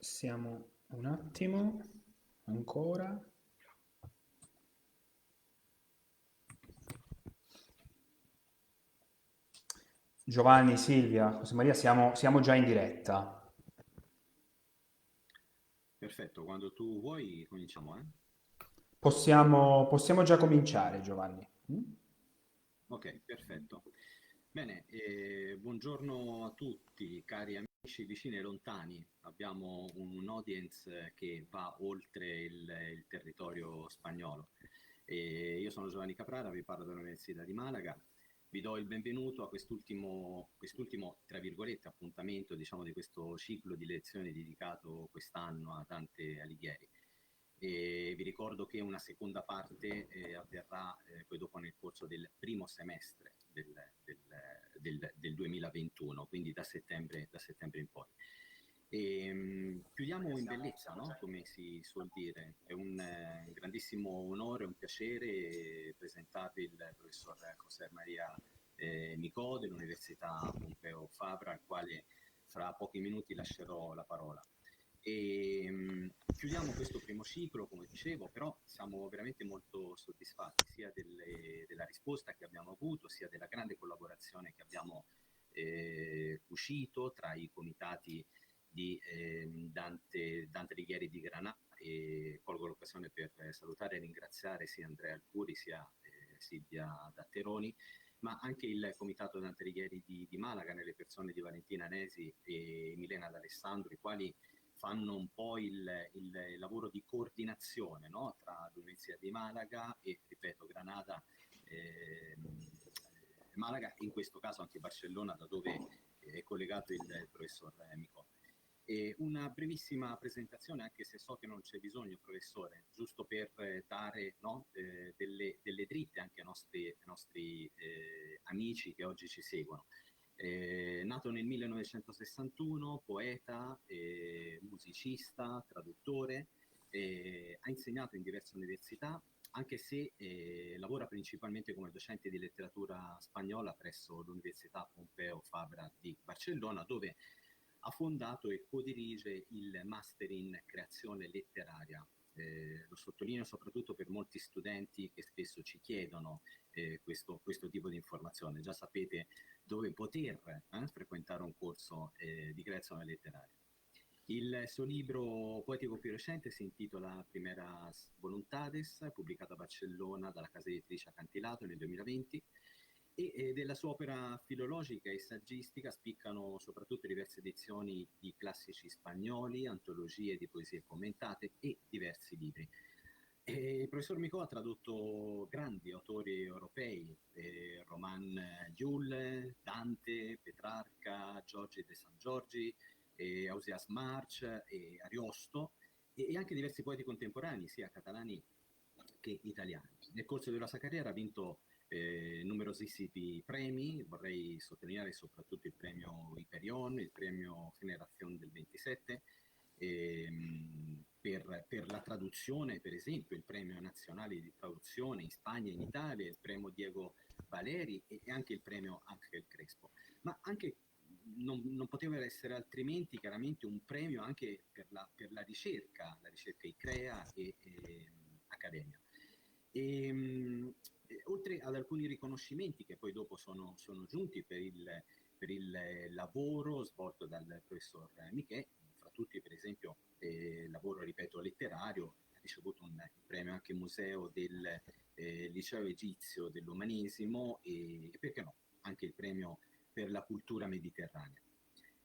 Siamo un attimo, ancora. Giovanni, Silvia, José Maria, siamo già in diretta. Perfetto, quando tu vuoi cominciamo, eh? Possiamo già cominciare, Giovanni. Mm? Ok, perfetto. Bene, buongiorno a tutti, cari amici vicini e lontani. Abbiamo un audience che va oltre il territorio spagnolo. Io sono Giovanni Caprara, vi parlo dall'Università di Malaga. Vi do il benvenuto a quest'ultimo, tra virgolette, appuntamento, diciamo, di questo ciclo di lezioni dedicato quest'anno a Dante Alighieri. E vi ricordo che una seconda parte avverrà poi dopo nel corso del primo semestre del 2021, quindi da settembre in poi. Chiudiamo in bellezza, no? Come si suol dire. È un grandissimo onore, un piacere presentarvi il professor José Maria Micò dell'Università Pompeo Fabra, al quale fra pochi minuti lascerò la parola. Chiudiamo questo primo ciclo, come dicevo, però siamo veramente molto soddisfatti sia della risposta che abbiamo avuto, sia della grande collaborazione che abbiamo cucito tra i comitati di Dante Alighieri di Granada, e colgo l'occasione per salutare e ringraziare sia Andrea Alcuri sia Silvia Datteroni, ma anche il comitato Dante Alighieri di Malaga, nelle persone di Valentina Nesi e Milena D'Alessandro, i quali fanno un po' il lavoro di coordinazione, no? Tra l'Università di Malaga e, ripeto, Granada, Malaga e in questo caso anche Barcellona, da dove è collegato il professor Micò. Una brevissima presentazione, anche se so che non c'è bisogno, professore, giusto per dare, no, delle dritte anche ai nostri amici che oggi ci seguono. Nato nel 1961, poeta, musicista, traduttore, ha insegnato in diverse università, anche se lavora principalmente come docente di letteratura spagnola presso l'Università Pompeu Fabra di Barcellona, dove ha fondato e codirige il Master in Creazione Letteraria. Lo sottolineo soprattutto per molti studenti che spesso ci chiedono questo tipo di informazione. Già sapete dove poter frequentare un corso di creazione letteraria. Il suo libro poetico più recente si intitola Primeras Voluntades, pubblicato a Barcellona dalla casa editrice Acantilato nel 2020, e della sua opera filologica e saggistica spiccano soprattutto diverse edizioni di classici spagnoli, antologie di poesie commentate e diversi libri. Il professor Micò ha tradotto grandi autori europei, Roman Jules, Dante, Petrarca, Giorgi de San Giorgi, Ausias March e Ariosto, e anche diversi poeti contemporanei, sia catalani che italiani. Nel corso della sua carriera ha vinto numerosissimi premi, vorrei sottolineare soprattutto il premio Hyperion, il premio Generazione del 27, per la traduzione, per esempio, il premio nazionale di traduzione in Spagna e in Italia, il premio Diego Valeri e anche il premio Ángel Crespo. Ma anche non poteva essere altrimenti chiaramente un premio anche per la ricerca ICREA e Accademia. Oltre ad alcuni riconoscimenti che poi dopo sono giunti per il lavoro svolto dal professor Michè, fra tutti per esempio il lavoro, ripeto, letterario, ha ricevuto un premio anche museo del Liceo Egizio dell'Umanesimo e perché no, anche il premio per la cultura mediterranea.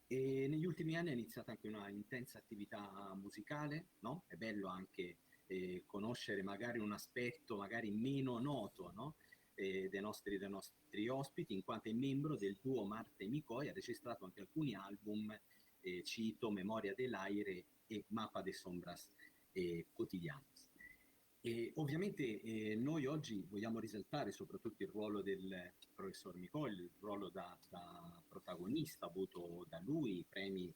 E negli ultimi anni ha iniziato anche una intensa attività musicale, no? È bello anche conoscere magari un aspetto magari meno noto, no? Dei nostri ospiti, in quanto è membro del duo Marte e Micoi, ha registrato anche alcuni album, cito Memoria dell'Aire e Mapa de Sombras Quotidianas. E ovviamente noi oggi vogliamo risaltare soprattutto il ruolo del professor Micò, il ruolo da protagonista avuto da lui, i premi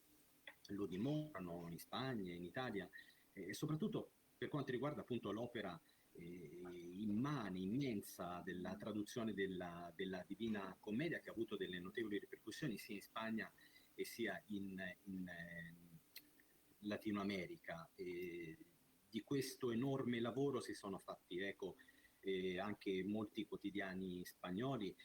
lo dimostrano in Spagna, in Italia, e soprattutto per quanto riguarda appunto l'opera immane, immensa della traduzione della Divina Commedia, che ha avuto delle notevoli ripercussioni sia in Spagna e sia Latino America. Di questo enorme lavoro si sono fatti eco anche molti quotidiani spagnoli.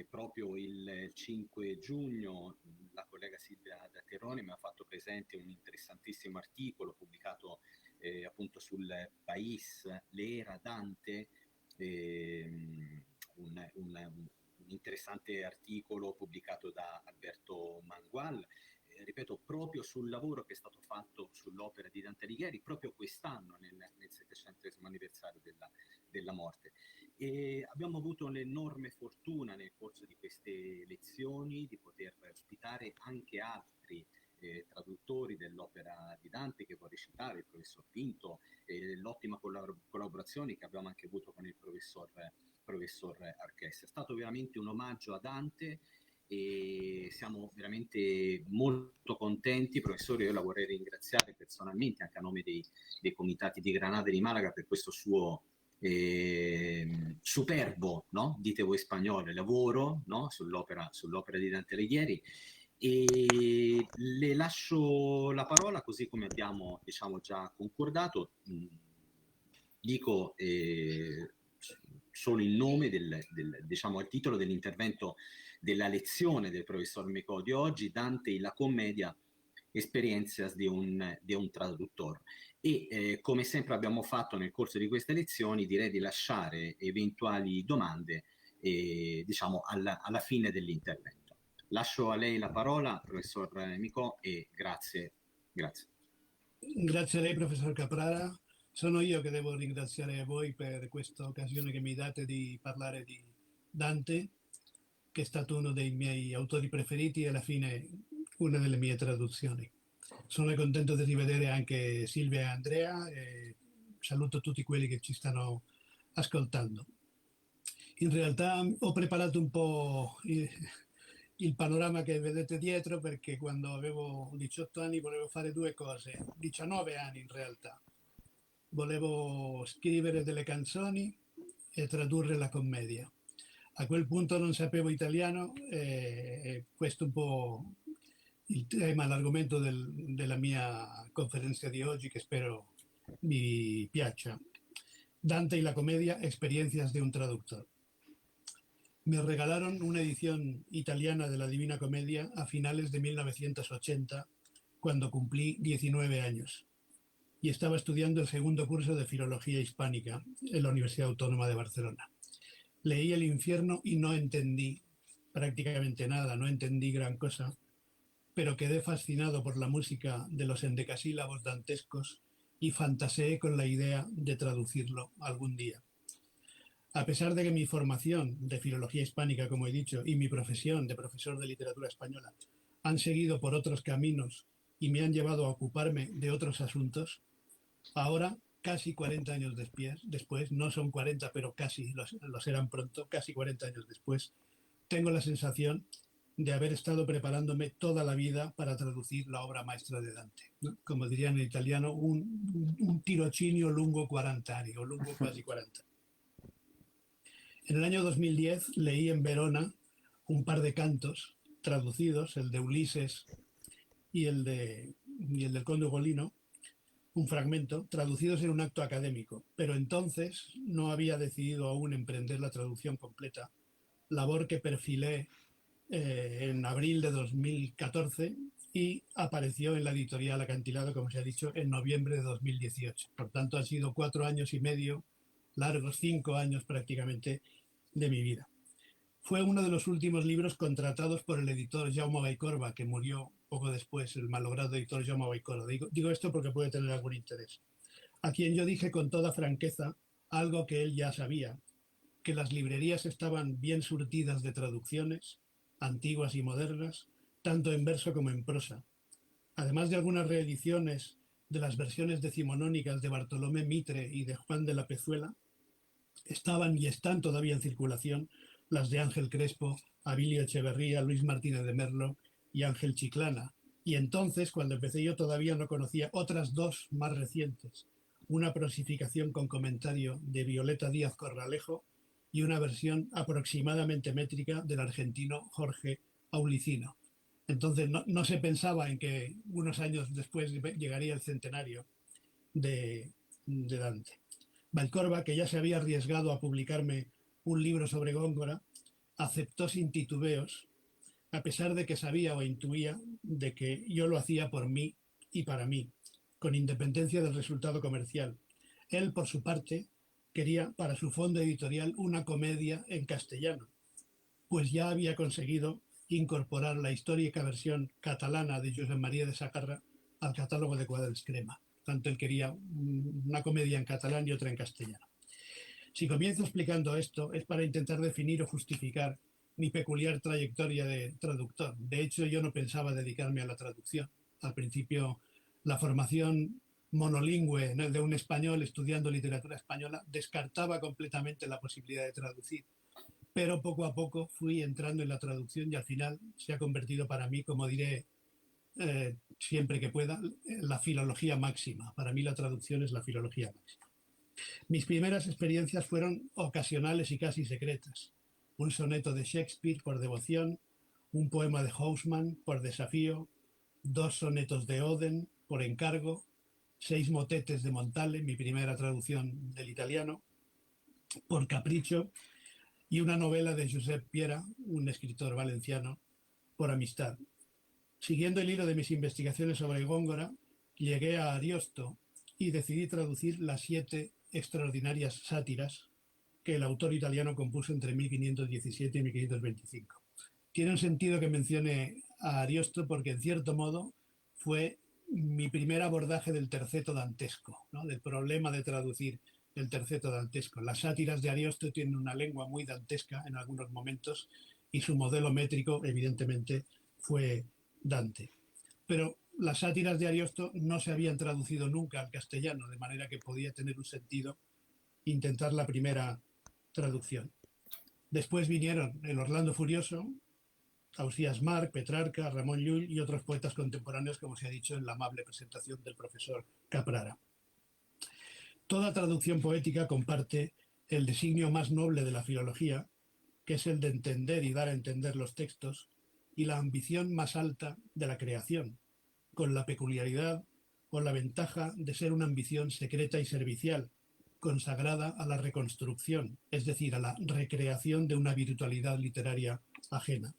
Proprio il 5 giugno la collega Silvia Datterone mi ha fatto presente un interessantissimo articolo pubblicato appunto sul País, l'era Dante, un interessante articolo pubblicato da Alberto Mangual, ripeto, proprio sul lavoro che è stato fatto sull'opera di Dante Alighieri, proprio quest'anno, nel 700° anniversario della morte. E abbiamo avuto l'enorme fortuna nel corso di queste lezioni di poter ospitare anche altri traduttori dell'opera di Dante, che vorrei citare, il professor Pinto, l'ottima collaborazione che abbiamo anche avuto con il professor Archessa. È stato veramente un omaggio a Dante e siamo veramente molto contenti. Professore, io la vorrei ringraziare personalmente anche a nome dei comitati di Granada e di Malaga per questo suo superbo, no? Dite voi spagnole, lavoro, no? sull'opera di Dante Alighieri. E le lascio la parola, così come abbiamo, diciamo, già concordato. Dico solo il nome diciamo, il titolo dell'intervento della lezione del professor Micò di oggi: Dante y la commedia, experiencias di un traductor. E come sempre abbiamo fatto nel corso di queste lezioni, direi di lasciare eventuali domande diciamo alla fine dell'intervento. Lascio a lei la parola, professor Micò, e grazie. Grazie a lei, professor Caprara. Sono io che devo ringraziare voi per questa occasione che mi date di parlare di Dante, che è stato uno dei miei autori preferiti e alla fine una delle mie traduzioni. Sono contento di rivedere anche Silvia e Andrea e saluto tutti quelli che ci stanno ascoltando. In realtà ho preparato un po' il panorama che vedete dietro, perché quando avevo 18 anni volevo fare due cose, 19 anni in realtà. Volevo scrivere delle canzoni e tradurre la commedia. A quel punto non sapevo italiano e questo è un po' il tema, l'argomento della mia conferenza di oggi, che spero vi piaccia. Dante y la comedia, experiencias de un traductor. Me regalaron una edición italiana de la Divina Comedia a finales de 1980, cuando cumplí 19 años y estaba estudiando el segundo curso de Filología Hispánica en la Universidad Autónoma de Barcelona. Leí El infierno y no entendí prácticamente nada, no entendí gran cosa, pero quedé fascinado por la música de los endecasílabos dantescos y fantaseé con la idea de traducirlo algún día. A pesar de que mi formación de filología hispánica, como he dicho, y mi profesión de profesor de literatura española han seguido por otros caminos y me han llevado a ocuparme de otros asuntos, ahora, casi 40 años después, no son 40, pero casi lo serán pronto, casi 40 años después, tengo la sensación de haber estado preparándome toda la vida para traducir la obra maestra de Dante, ¿no? Como dirían en italiano, un tirocinio lungo 40 anni, o lungo quasi 40. En el año 2010 leí en Verona un par de cantos traducidos, el de Ulises y el del Conde Ugolino, un fragmento, traducidos en un acto académico, pero entonces no había decidido aún emprender la traducción completa, labor que perfilé en abril de 2014 y apareció en la editorial Acantilado, como se ha dicho, en noviembre de 2018. Por tanto, han sido 4 años y medio, largos 5 años prácticamente, de mi vida. Fue uno de los últimos libros contratados por el editor Jaume Vallcorba, que murió poco después, el malogrado editor Jaume Vallcorba. Digo esto porque puede tener algún interés. A quien yo dije con toda franqueza algo que él ya sabía, que las librerías estaban bien surtidas de traducciones, antiguas y modernas, tanto en verso como en prosa. Además de algunas reediciones de las versiones decimonónicas de Bartolomé Mitre y de Juan de la Pezuela, estaban y están todavía en circulación las de Ángel Crespo, Abilio Echeverría, Luis Martínez de Merlo y Ángel Chiclana. Y entonces, cuando empecé yo, todavía no conocía otras dos más recientes. Una prosificación con comentario de Violeta Díaz Corralejo y una versión aproximadamente métrica del argentino Jorge Aulicino. Entonces no se pensaba en que unos años después llegaría el centenario de Dante. Valcorba, que ya se había arriesgado a publicarme un libro sobre Góngora, aceptó sin titubeos, a pesar de que sabía o intuía de que yo lo hacía por mí y para mí, con independencia del resultado comercial. Él, por su parte, quería para su fondo editorial una comedia en castellano, pues ya había conseguido incorporar la histórica versión catalana de Josep María de Sacarra al catálogo de Quadres Crema. Tanto él quería una comedia en catalán y otra en castellano. Si comienzo explicando esto es para intentar definir o justificar mi peculiar trayectoria de traductor. De hecho, yo no pensaba dedicarme a la traducción. Al principio, la formación monolingüe de un español estudiando literatura española descartaba completamente la posibilidad de traducir. Pero poco a poco fui entrando en la traducción y al final se ha convertido para mí, como diré siempre que pueda, en la filología máxima. Para mí la traducción es la filología máxima. Mis primeras experiencias fueron ocasionales y casi secretas. Un soneto de Shakespeare por devoción, un poema de Hausmann por desafío, 2 sonetos de Oden por encargo, 6 motetes de Montale, mi primera traducción del italiano, por capricho, y una novela de Josep Piera, un escritor valenciano, por amistad. Siguiendo el hilo de mis investigaciones sobre Góngora, llegué a Ariosto y decidí traducir las 7 extraordinarias sátiras que el autor italiano compuso entre 1517 y 1525. Tiene un sentido que mencione a Ariosto porque, en cierto modo, fue mi primer abordaje del terceto dantesco, ¿no? Del problema de traducir el terceto dantesco. Las sátiras de Ariosto tienen una lengua muy dantesca en algunos momentos y su modelo métrico, evidentemente, fue Dante. Pero las sátiras de Ariosto no se habían traducido nunca al castellano, de manera que podía tener un sentido intentar la primera traducción. Después vinieron el Orlando Furioso, Ausías Marc, Petrarca, Ramón Llull y otros poetas contemporáneos, como se ha dicho en la amable presentación del profesor Caprara. Toda traducción poética comparte el designio más noble de la filología, que es el de entender y dar a entender los textos, y la ambición más alta de la creación, con la peculiaridad o la ventaja de ser una ambición secreta y servicial, consagrada a la reconstrucción, es decir, a la recreación de una virtualidad literaria ajena.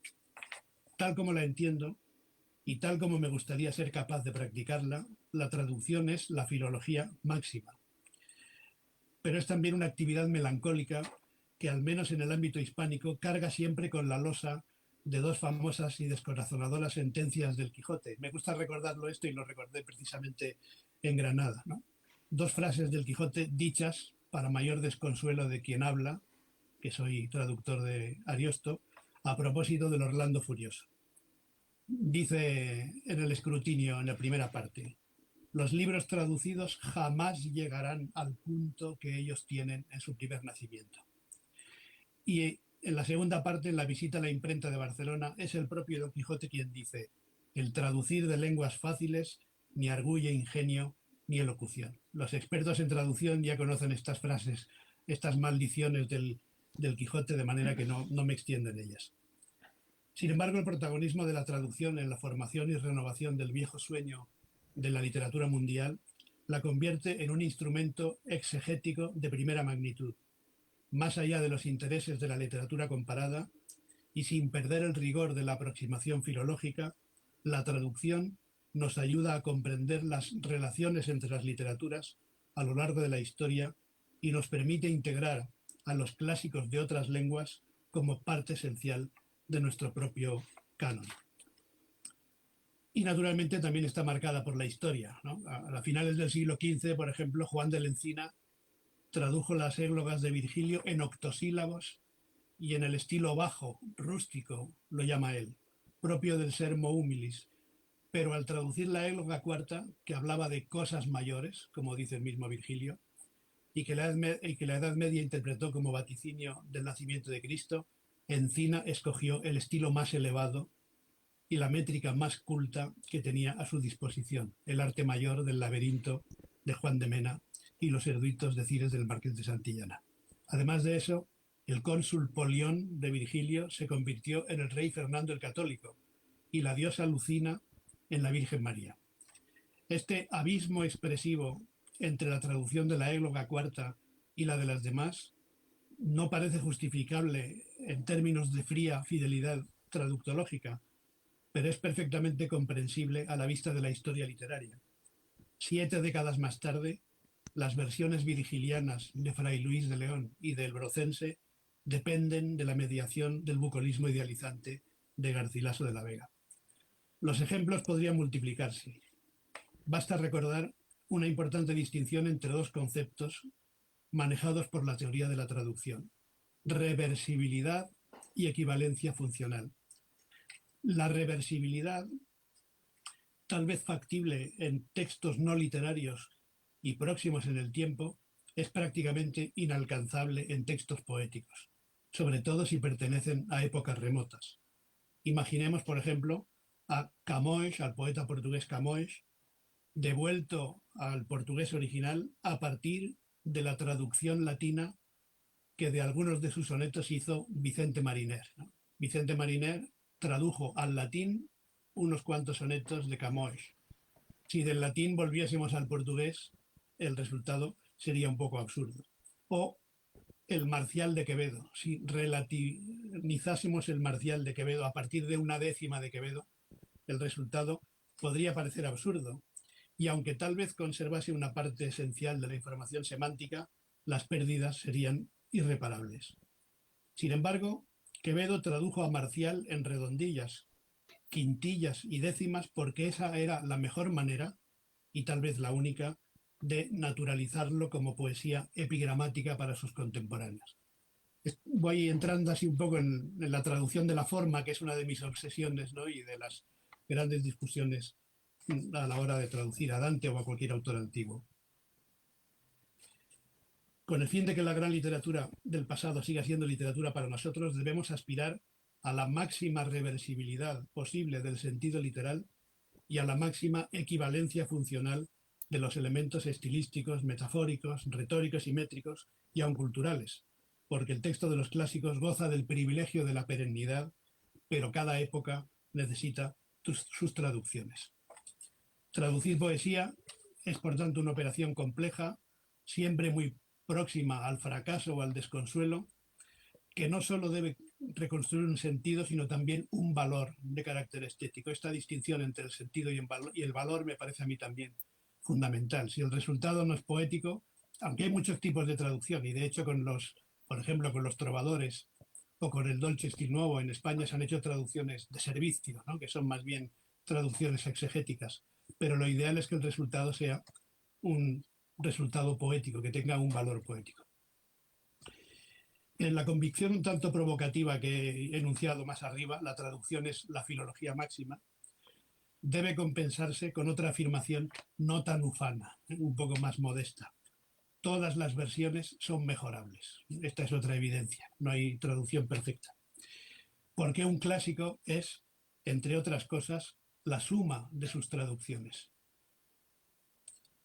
Tal como la entiendo y tal como me gustaría ser capaz de practicarla, la traducción es la filología máxima. Pero es también una actividad melancólica que, al menos en el ámbito hispánico, carga siempre con la losa de 2 famosas y descorazonadoras sentencias del Quijote. Me gusta recordarlo esto y lo recordé precisamente en Granada, ¿no? 2 frases del Quijote dichas para mayor desconsuelo de quien habla, que soy traductor de Ariosto, a propósito del Orlando Furioso. Dice en el escrutinio, en la primera parte: los libros traducidos jamás llegarán al punto que ellos tienen en su primer nacimiento. Y en la segunda parte, en la visita a la imprenta de Barcelona, es el propio Don Quijote quien dice: el traducir de lenguas fáciles ni arguye ingenio ni elocución. Los expertos en traducción ya conocen estas frases, estas maldiciones del Quijote, de manera que no me extiendo en ellas. Sin embargo, el protagonismo de la traducción en la formación y renovación del viejo sueño de la literatura mundial la convierte en un instrumento exegético de primera magnitud. Más allá de los intereses de la literatura comparada y sin perder el rigor de la aproximación filológica, la traducción nos ayuda a comprender las relaciones entre las literaturas a lo largo de la historia y nos permite integrar a los clásicos de otras lenguas como parte esencial de nuestro propio canon. Y naturalmente también está marcada por la historia, ¿no? A finales del siglo XV, por ejemplo, Juan de la Encina tradujo las églogas de Virgilio en octosílabos y en el estilo bajo, rústico, lo llama él, propio del sermo humilis. Pero al traducir la égloga cuarta, que hablaba de cosas mayores, como dice el mismo Virgilio, y que la Edad Media interpretó como vaticinio del nacimiento de Cristo, Encina escogió el estilo más elevado y la métrica más culta que tenía a su disposición, el arte mayor del laberinto de Juan de Mena y los eruditos decires del Marqués de Santillana. Además de eso, el cónsul Polión de Virgilio se convirtió en el rey Fernando el Católico y la diosa Lucina en la Virgen María. Este abismo expresivo entre la traducción de la Égloga cuarta y la de las demás no parece justificable en términos de fría fidelidad traductológica, pero es perfectamente comprensible a la vista de la historia literaria. 7 décadas más tarde, las versiones virgilianas de Fray Luis de León y del Brocense dependen de la mediación del bucolismo idealizante de Garcilaso de la Vega. Los ejemplos podrían multiplicarse. Basta recordar una importante distinción entre dos conceptos manejados por la teoría de la traducción: reversibilidad y equivalencia funcional. La reversibilidad, tal vez factible en textos no literarios y próximos en el tiempo, es prácticamente inalcanzable en textos poéticos, sobre todo si pertenecen a épocas remotas. Imaginemos, por ejemplo, a Camões, al poeta portugués Camões, devuelto al portugués original a partir de la traducción latina que de algunos de sus sonetos hizo Vicente Mariner, ¿no? Vicente Mariner tradujo al latín unos cuantos sonetos de Camões. Si del latín volviésemos al portugués, el resultado sería un poco absurdo. O el Marcial de Quevedo. Si relativizásemos el Marcial de Quevedo a partir de una décima de Quevedo, el resultado podría parecer absurdo. Y aunque tal vez conservase una parte esencial de la información semántica, las pérdidas serían irreparables. Sin embargo, Quevedo tradujo a Marcial en redondillas, quintillas y décimas porque esa era la mejor manera, y tal vez la única, de naturalizarlo como poesía epigramática para sus contemporáneos. Voy entrando así un poco en la traducción de la forma, que es una de mis obsesiones, ¿no? Y de las grandes discusiones a la hora de traducir a Dante o a cualquier autor antiguo. Con el fin de que la gran literatura del pasado siga siendo literatura para nosotros, debemos aspirar a la máxima reversibilidad posible del sentido literal y a la máxima equivalencia funcional de los elementos estilísticos, metafóricos, retóricos y métricos, y aun culturales, porque el texto de los clásicos goza del privilegio de la perennidad, pero cada época necesita sus traducciones. Traducir poesía es, por tanto, una operación compleja, siempre muy próxima al fracaso o al desconsuelo, que no solo debe reconstruir un sentido, sino también un valor de carácter estético. Esta distinción entre el sentido y el valor me parece a mí también fundamental. Si el resultado no es poético, aunque hay muchos tipos de traducción, y de hecho por ejemplo, con los trovadores o con el Dolce Stil Nuovo en España se han hecho traducciones de servicio, ¿no? Que son más bien traducciones exegéticas, pero lo ideal es que el resultado sea un resultado poético, que tenga un valor poético. En la convicción un tanto provocativa que he enunciado más arriba, la traducción es la filología máxima, debe compensarse con otra afirmación no tan ufana, un poco más modesta. Todas las versiones son mejorables. Esta es otra evidencia, no hay traducción perfecta. Porque un clásico es, entre otras cosas, la suma de sus traducciones,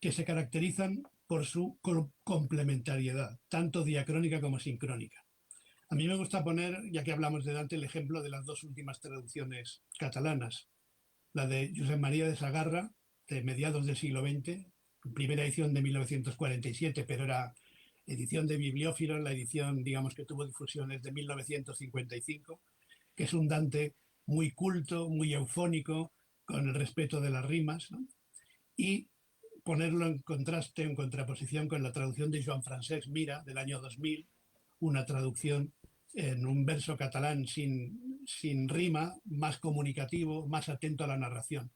que se caracterizan por su complementariedad, tanto diacrónica como sincrónica. A mí me gusta poner, ya que hablamos de Dante, el ejemplo de las dos últimas traducciones catalanas, la de Josep María de Sagarra, de mediados del siglo XX, primera edición de 1947, pero era edición de bibliófilo, la edición, digamos, que tuvo difusión es de 1955, que es un Dante muy culto, muy eufónico, con el respeto de las rimas, ¿no? Y ponerlo en contraste, en contraposición con la traducción de Joan Francesc Mira del año 2000, una traducción en un verso catalán sin rima, más comunicativo, más atento a la narración.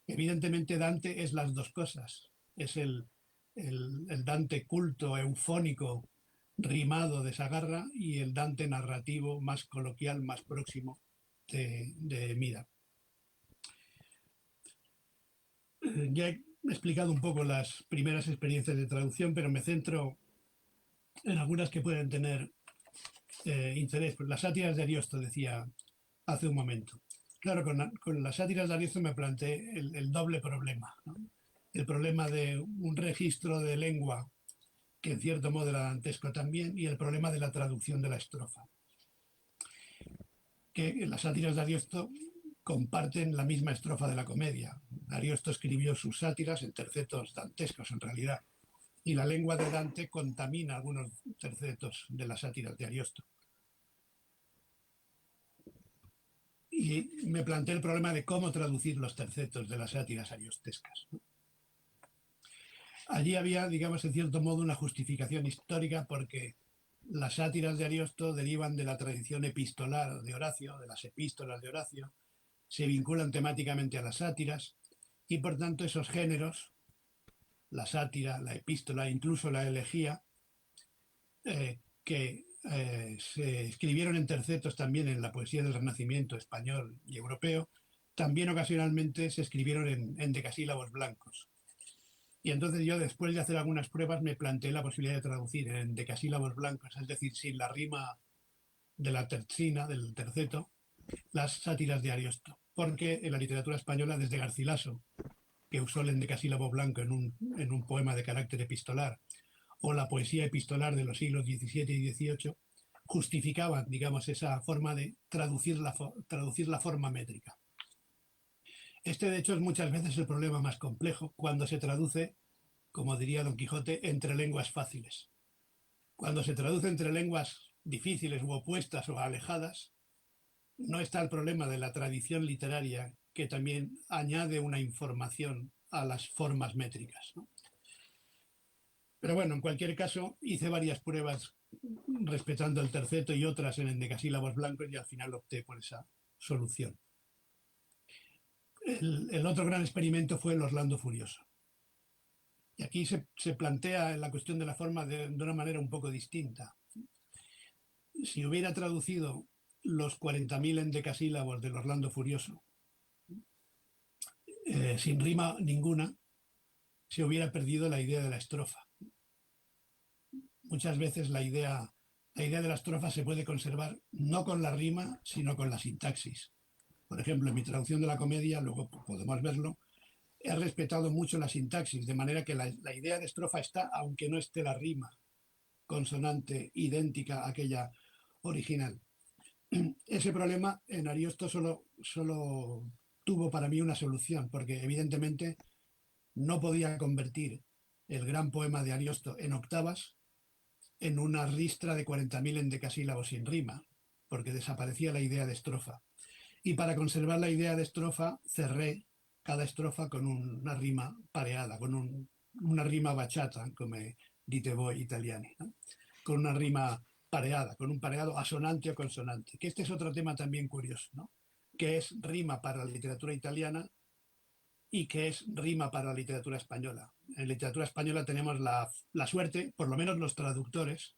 Evidentemente Dante es las dos cosas, es el Dante culto, eufónico, rimado de Sagarra y el Dante narrativo, más coloquial, más próximo de Mira. Ya he explicado un poco las primeras experiencias de traducción, pero me centro en algunas que pueden tener interés. Las sátiras de Ariosto, decía hace un momento. Claro, con las sátiras de Ariosto me planteé el doble problema, ¿no? El problema de un registro de lengua que en cierto modo era dantesco también, y el problema de la traducción de la estrofa. Que en las sátiras de Ariosto comparten la misma estrofa de la comedia. Ariosto escribió sus sátiras en tercetos dantescos, en realidad, y la lengua de Dante contamina algunos tercetos de las sátiras de Ariosto. Y me planteé el problema de cómo traducir los tercetos de las sátiras ariostescas. Allí había, digamos, en cierto modo, una justificación histórica porque las sátiras de Ariosto derivan de la tradición epistolar de Horacio, de las epístolas de Horacio, se vinculan temáticamente a las sátiras y por tanto esos géneros, la sátira, la epístola, incluso la elegía, que se escribieron en tercetos también en la poesía del Renacimiento español y europeo, también ocasionalmente se escribieron en decasílabos blancos. Y entonces yo, después de hacer algunas pruebas, me planteé la posibilidad de traducir en decasílabos blancos, es decir, sin la rima de la tercina, del terceto, las sátiras de Ariosto. Porque en la literatura española, desde Garcilaso, que usó el endecasílabo blanco en un poema de carácter epistolar, o la poesía epistolar de los siglos XVII y XVIII, justificaban, digamos, esa forma de traducir la forma métrica. Este, de hecho, es muchas veces el problema más complejo cuando se traduce, como diría Don Quijote, entre lenguas fáciles. Cuando se traduce entre lenguas difíciles u opuestas o alejadas, no está el problema de la tradición literaria, que también añade una información a las formas métricas, ¿no? Pero bueno, en cualquier caso, hice varias pruebas respetando el terceto y otras en endecasílabos blancos y al final opté por esa solución. El otro gran experimento fue el Orlando Furioso. Y aquí se plantea la cuestión de la forma de una manera un poco distinta. Si hubiera traducido los 40.000 endecasílabos del Orlando Furioso sin rima ninguna, se hubiera perdido la idea de la estrofa. Muchas veces la idea de la estrofa se puede conservar no con la rima, sino con la sintaxis. Por ejemplo, en mi traducción de la comedia, luego podemos verlo, he respetado mucho la sintaxis, de manera que la idea de estrofa está, aunque no esté la rima consonante idéntica a aquella original. Ese problema en Ariosto solo tuvo para mí una solución, porque evidentemente no podía convertir el gran poema de Ariosto en octavas en una ristra de 40.000 endecasílabos sin rima, porque desaparecía la idea de estrofa. Y para conservar la idea de estrofa, cerré cada estrofa con una rima pareada, con una rima bachata, como dite voi italiani, ¿no? Con una rima pareada, con un pareado asonante o consonante. Que este es otro tema también curioso, ¿no? Que es rima para la literatura italiana y que es rima para la literatura española. En literatura española tenemos la suerte, por lo menos los traductores,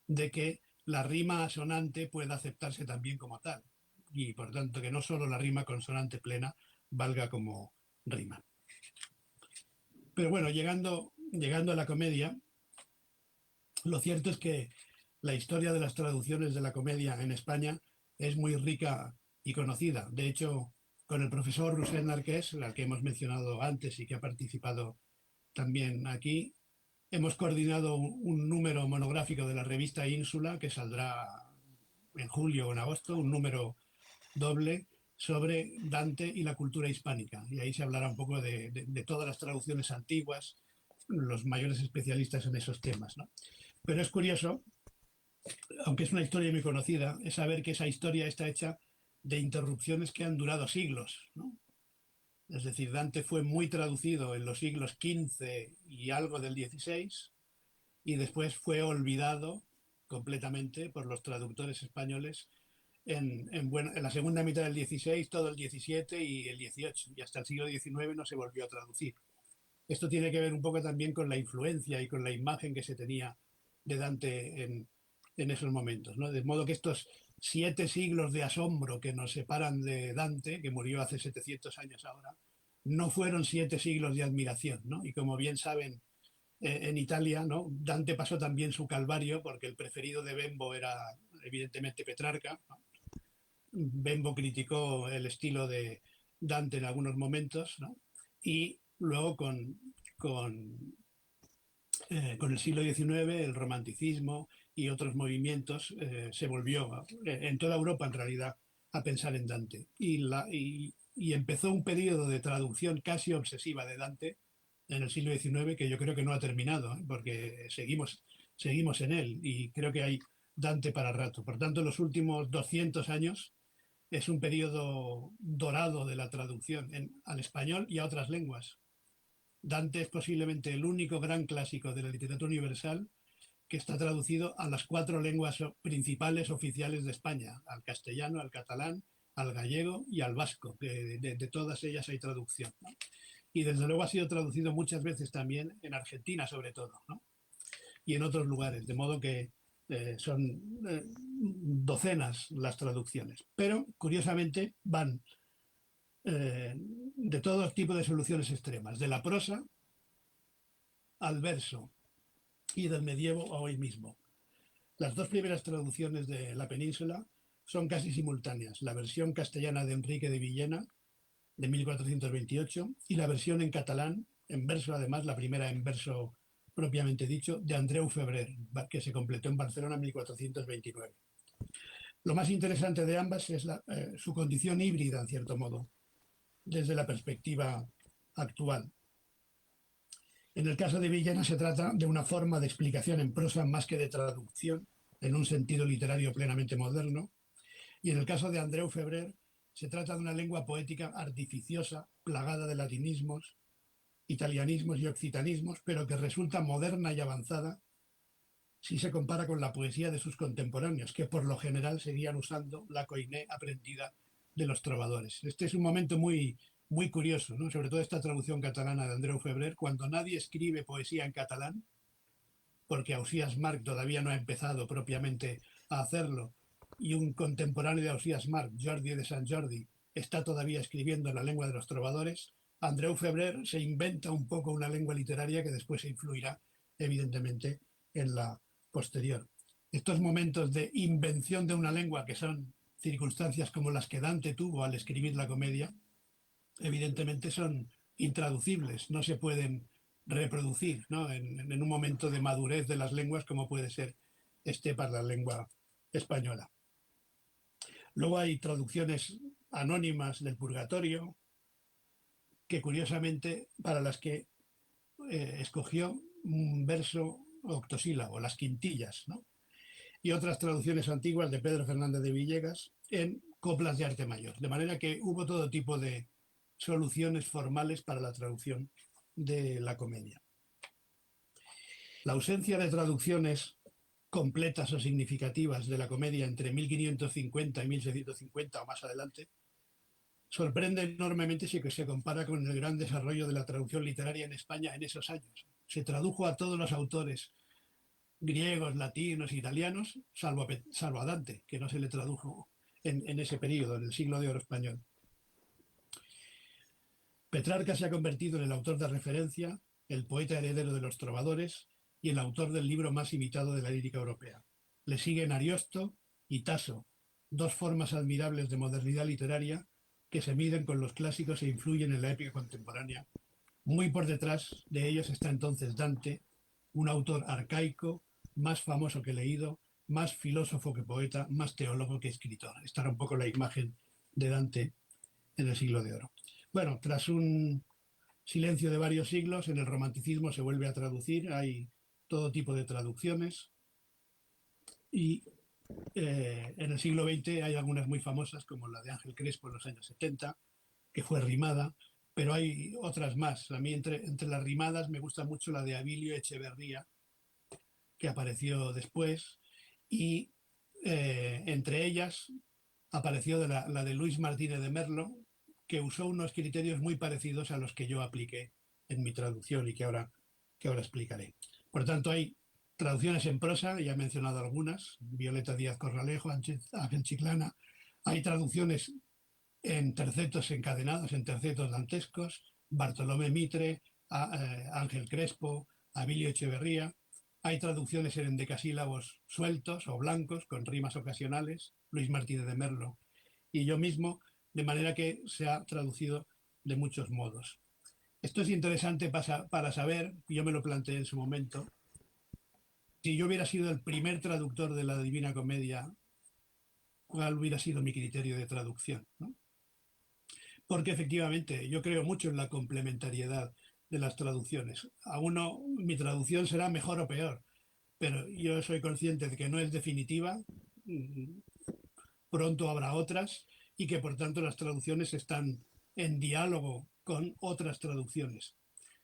de que la rima asonante pueda aceptarse también como tal. Y por tanto que no solo la rima consonante plena valga como rima. Pero bueno, llegando a la comedia, lo cierto es que la historia de las traducciones de la comedia en España es muy rica y conocida. De hecho, con el profesor Rousseau Narqués, al que hemos mencionado antes y que ha participado también aquí, hemos coordinado un número monográfico de la revista Ínsula, que saldrá en julio o en agosto, un número doble sobre Dante y la cultura hispánica. Y ahí se hablará un poco de todas las traducciones antiguas, los mayores especialistas en esos temas, ¿no? Pero es curioso, aunque es una historia muy conocida, es saber que esa historia está hecha de interrupciones que han durado siglos, ¿no? Es decir, Dante fue muy traducido en los siglos XV y algo del XVI y después fue olvidado completamente por los traductores españoles en la segunda mitad del XVI, todo el XVII y el XVIII, y hasta el siglo XIX no se volvió a traducir. Esto tiene que ver un poco también con la influencia y con la imagen que se tenía de Dante en esos momentos, ¿no? De modo que estos 7 siglos de asombro que nos separan de Dante, que murió hace 700 años ahora, no fueron 7 siglos de admiración, ¿no? Y como bien saben, en Italia, ¿no? Dante pasó también su calvario porque el preferido de Bembo era evidentemente Petrarca, ¿no? Bembo criticó el estilo de Dante en algunos momentos, ¿no? Y luego con el siglo XIX, el romanticismo y otros movimientos, se volvió, en toda Europa en realidad, a pensar en Dante. Y empezó un periodo de traducción casi obsesiva de Dante en el siglo XIX que yo creo que no ha terminado, ¿eh? Porque seguimos en él y creo que hay Dante para rato. Por tanto, los últimos 200 años es un periodo dorado de la traducción al español y a otras lenguas. Dante es posiblemente el único gran clásico de la literatura universal que está traducido a las 4 lenguas principales oficiales de España, al castellano, al catalán, al gallego y al vasco, que de todas ellas hay traducción, ¿no? Y desde luego ha sido traducido muchas veces también en Argentina sobre todo, ¿no? Y en otros lugares, de modo que son docenas las traducciones. Pero curiosamente van de todo tipo de soluciones extremas, de la prosa al verso y del medievo a hoy mismo. Las 2 primeras traducciones de la península son casi simultáneas, la versión castellana de Enrique de Villena de 1428 y la versión en catalán, en verso además, la primera en verso propiamente dicho, de Andreu Febrer, que se completó en Barcelona en 1429. Lo más interesante de ambas es su condición híbrida, en cierto modo, desde la perspectiva actual. En el caso de Villena se trata de una forma de explicación en prosa más que de traducción, en un sentido literario plenamente moderno, y en el caso de Andreu Febrer se trata de una lengua poética artificiosa, plagada de latinismos, italianismos y occitanismos, pero que resulta moderna y avanzada si se compara con la poesía de sus contemporáneos, que por lo general seguían usando la koiné aprendida de los trovadores. Este es un momento muy curioso, ¿no? Sobre todo esta traducción catalana de Andreu Febrer, cuando nadie escribe poesía en catalán, porque Ausiàs Marc todavía no ha empezado propiamente a hacerlo, y un contemporáneo de Ausiàs Marc, Jordi de Sant Jordi, está todavía escribiendo en la lengua de los trovadores. Andreu Febrer se inventa un poco una lengua literaria que después se influirá, evidentemente, en la posterior. Estos momentos de invención de una lengua, que son circunstancias como las que Dante tuvo al escribir la comedia, evidentemente son intraducibles, no se pueden reproducir, ¿no? En un momento de madurez de las lenguas como puede ser para la lengua española. Luego hay traducciones anónimas del Purgatorio, que curiosamente para las que escogió un verso octosílabo, las quintillas, ¿no? Y otras traducciones antiguas de Pedro Fernández de Villegas en coplas de arte mayor. De manera que hubo todo tipo de soluciones formales para la traducción de la comedia. La ausencia de traducciones completas o significativas de la comedia entre 1550 y 1650 o más adelante sorprende enormemente si se compara con el gran desarrollo de la traducción literaria en España en esos años. Se tradujo a todos los autores griegos, latinos, italianos, salvo a Dante, que no se le tradujo en ese periodo, en el siglo de oro español. Petrarca se ha convertido en el autor de referencia, el poeta heredero de los trovadores y el autor del libro más imitado de la lírica europea. Le siguen Ariosto y Tasso, 2 formas admirables de modernidad literaria que se miden con los clásicos e influyen en la épica contemporánea. Muy por detrás de ellos está entonces Dante, un autor arcaico, más famoso que leído, más filósofo que poeta, más teólogo que escritor. Esta era un poco la imagen de Dante en el siglo de oro. Bueno, tras un silencio de varios siglos, en el romanticismo se vuelve a traducir, hay todo tipo de traducciones y en el siglo XX hay algunas muy famosas, como la de Ángel Crespo en los años 70, que fue rimada, pero hay otras más. A mí entre las rimadas me gusta mucho la de Abilio Echeverría, que apareció después, y entre ellas apareció la de Luis Martínez de Merlo, que usó unos criterios muy parecidos a los que yo apliqué en mi traducción y que ahora explicaré. Por tanto, hay traducciones en prosa, ya he mencionado algunas, Violeta Díaz Corralejo, Ángel Chiclana. Hay traducciones en tercetos encadenados, en tercetos dantescos, Bartolomé Mitre, Ángel Crespo, Abilio Echeverría. Hay traducciones en endecasílabos sueltos o blancos, con rimas ocasionales, Luis Martínez de Merlo y yo mismo, de manera que se ha traducido de muchos modos. Esto es interesante para saber, yo me lo planteé en su momento, si yo hubiera sido el primer traductor de la Divina Comedia, cuál hubiera sido mi criterio de traducción, ¿no? Porque efectivamente yo creo mucho en la complementariedad de las traducciones. A uno mi traducción será mejor o peor, pero yo soy consciente de que no es definitiva, pronto habrá otras y que por tanto las traducciones están en diálogo con otras traducciones.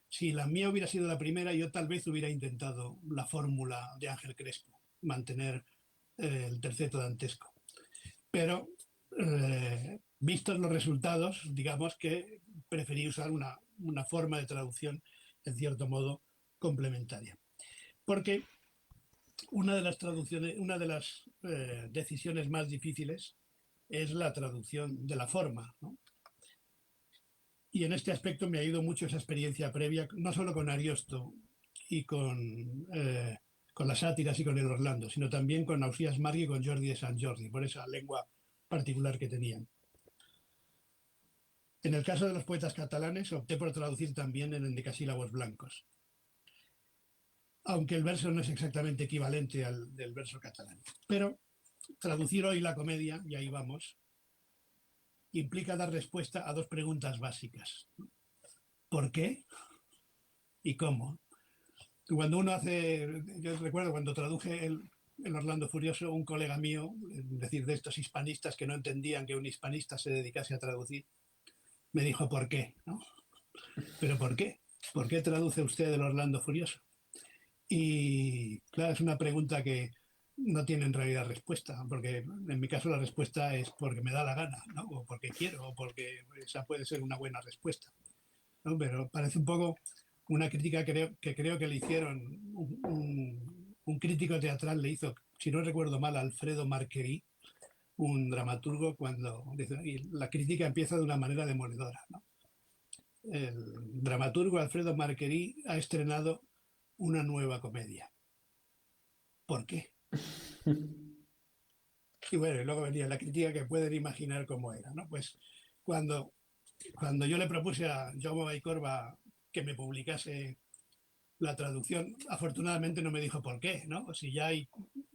Si la mía hubiera sido la primera, yo tal vez hubiera intentado la fórmula de Ángel Crespo, mantener el terceto dantesco. Pero vistos los resultados, digamos que preferí usar una forma de traducción, en cierto modo, complementaria. Porque una de las traducciones, una de las decisiones más difíciles es la traducción de la forma, ¿no? Y en este aspecto me ha ido mucho esa experiencia previa, no solo con Ariosto y con las sátiras y con el Orlando, sino también con Ausías Marc y con Jordi de Sant Jordi, por esa lengua particular que tenían. En el caso de los poetas catalanes, opté por traducir también en endecasílabos blancos, aunque el verso no es exactamente equivalente al del verso catalán. Pero traducir hoy la comedia, y ahí vamos, implica dar respuesta a dos preguntas básicas. ¿Por qué? ¿Y cómo? Cuando uno hace, yo recuerdo cuando traduje el Orlando Furioso, un colega mío, es decir, de estos hispanistas que no entendían que un hispanista se dedicase a traducir, me dijo, ¿por qué? ¿No? ¿Pero por qué? ¿Por qué traduce usted el Orlando Furioso? Y claro, es una pregunta que no tiene en realidad respuesta, porque en mi caso la respuesta es porque me da la gana, ¿no? O porque quiero, o porque esa puede ser una buena respuesta, ¿no? Pero parece un poco una crítica que creo que le hicieron, un crítico teatral le hizo, si no recuerdo mal, a Alfredo Marquerí, un dramaturgo, cuando dice, y la crítica empieza de una manera demoledora, ¿no? El dramaturgo Alfredo Marquerí ha estrenado una nueva comedia. ¿Por qué? Y bueno, y luego venía la crítica que pueden imaginar cómo era, ¿no? Pues cuando, cuando yo le propuse a Jaume Vallcorba que me publicase la traducción, afortunadamente no me dijo por qué, ¿no? Si ya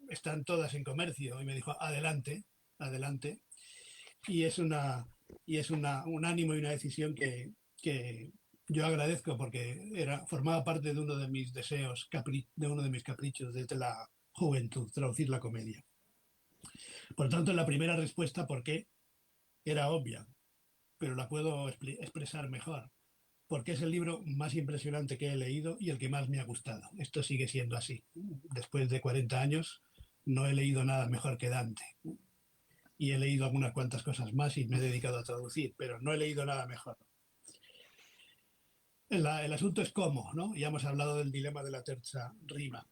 están todas en comercio, y me dijo, adelante, adelante. Y es un ánimo y una decisión que yo agradezco porque formaba parte de uno de mis deseos, de uno de mis caprichos desde la juventud, traducir la comedia. Por tanto, la primera respuesta, ¿por qué?, era obvia, pero la puedo expresar mejor. Porque es el libro más impresionante que he leído y el que más me ha gustado. Esto sigue siendo así. Después de 40 años no he leído nada mejor que Dante. Y he leído algunas cuantas cosas más y me he dedicado a traducir, pero no he leído nada mejor. El asunto es cómo, ¿no? Ya hemos hablado del dilema de la terza rima.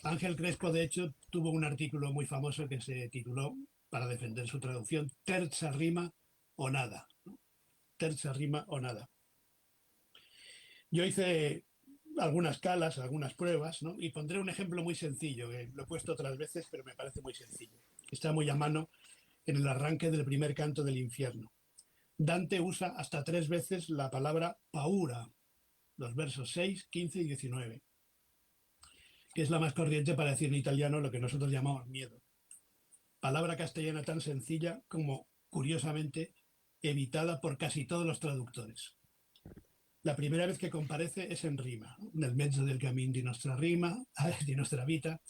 Ángel Crespo, de hecho, tuvo un artículo muy famoso que se tituló, para defender su traducción, Terza rima o nada, ¿no? Terza rima o nada. Yo hice algunas calas, algunas pruebas, ¿no? Y pondré un ejemplo muy sencillo, que lo he puesto otras veces, pero me parece muy sencillo. Está muy a mano en el arranque del primer canto del infierno. Dante usa hasta 3 veces la palabra paura, los versos 6, 15 y 19, que es la más corriente para decir en italiano lo que nosotros llamamos miedo. Palabra castellana tan sencilla como, curiosamente, evitada por casi todos los traductores. La primera vez que comparece es en rima, nel mezzo del cammin di nostra rima, di nostra vita,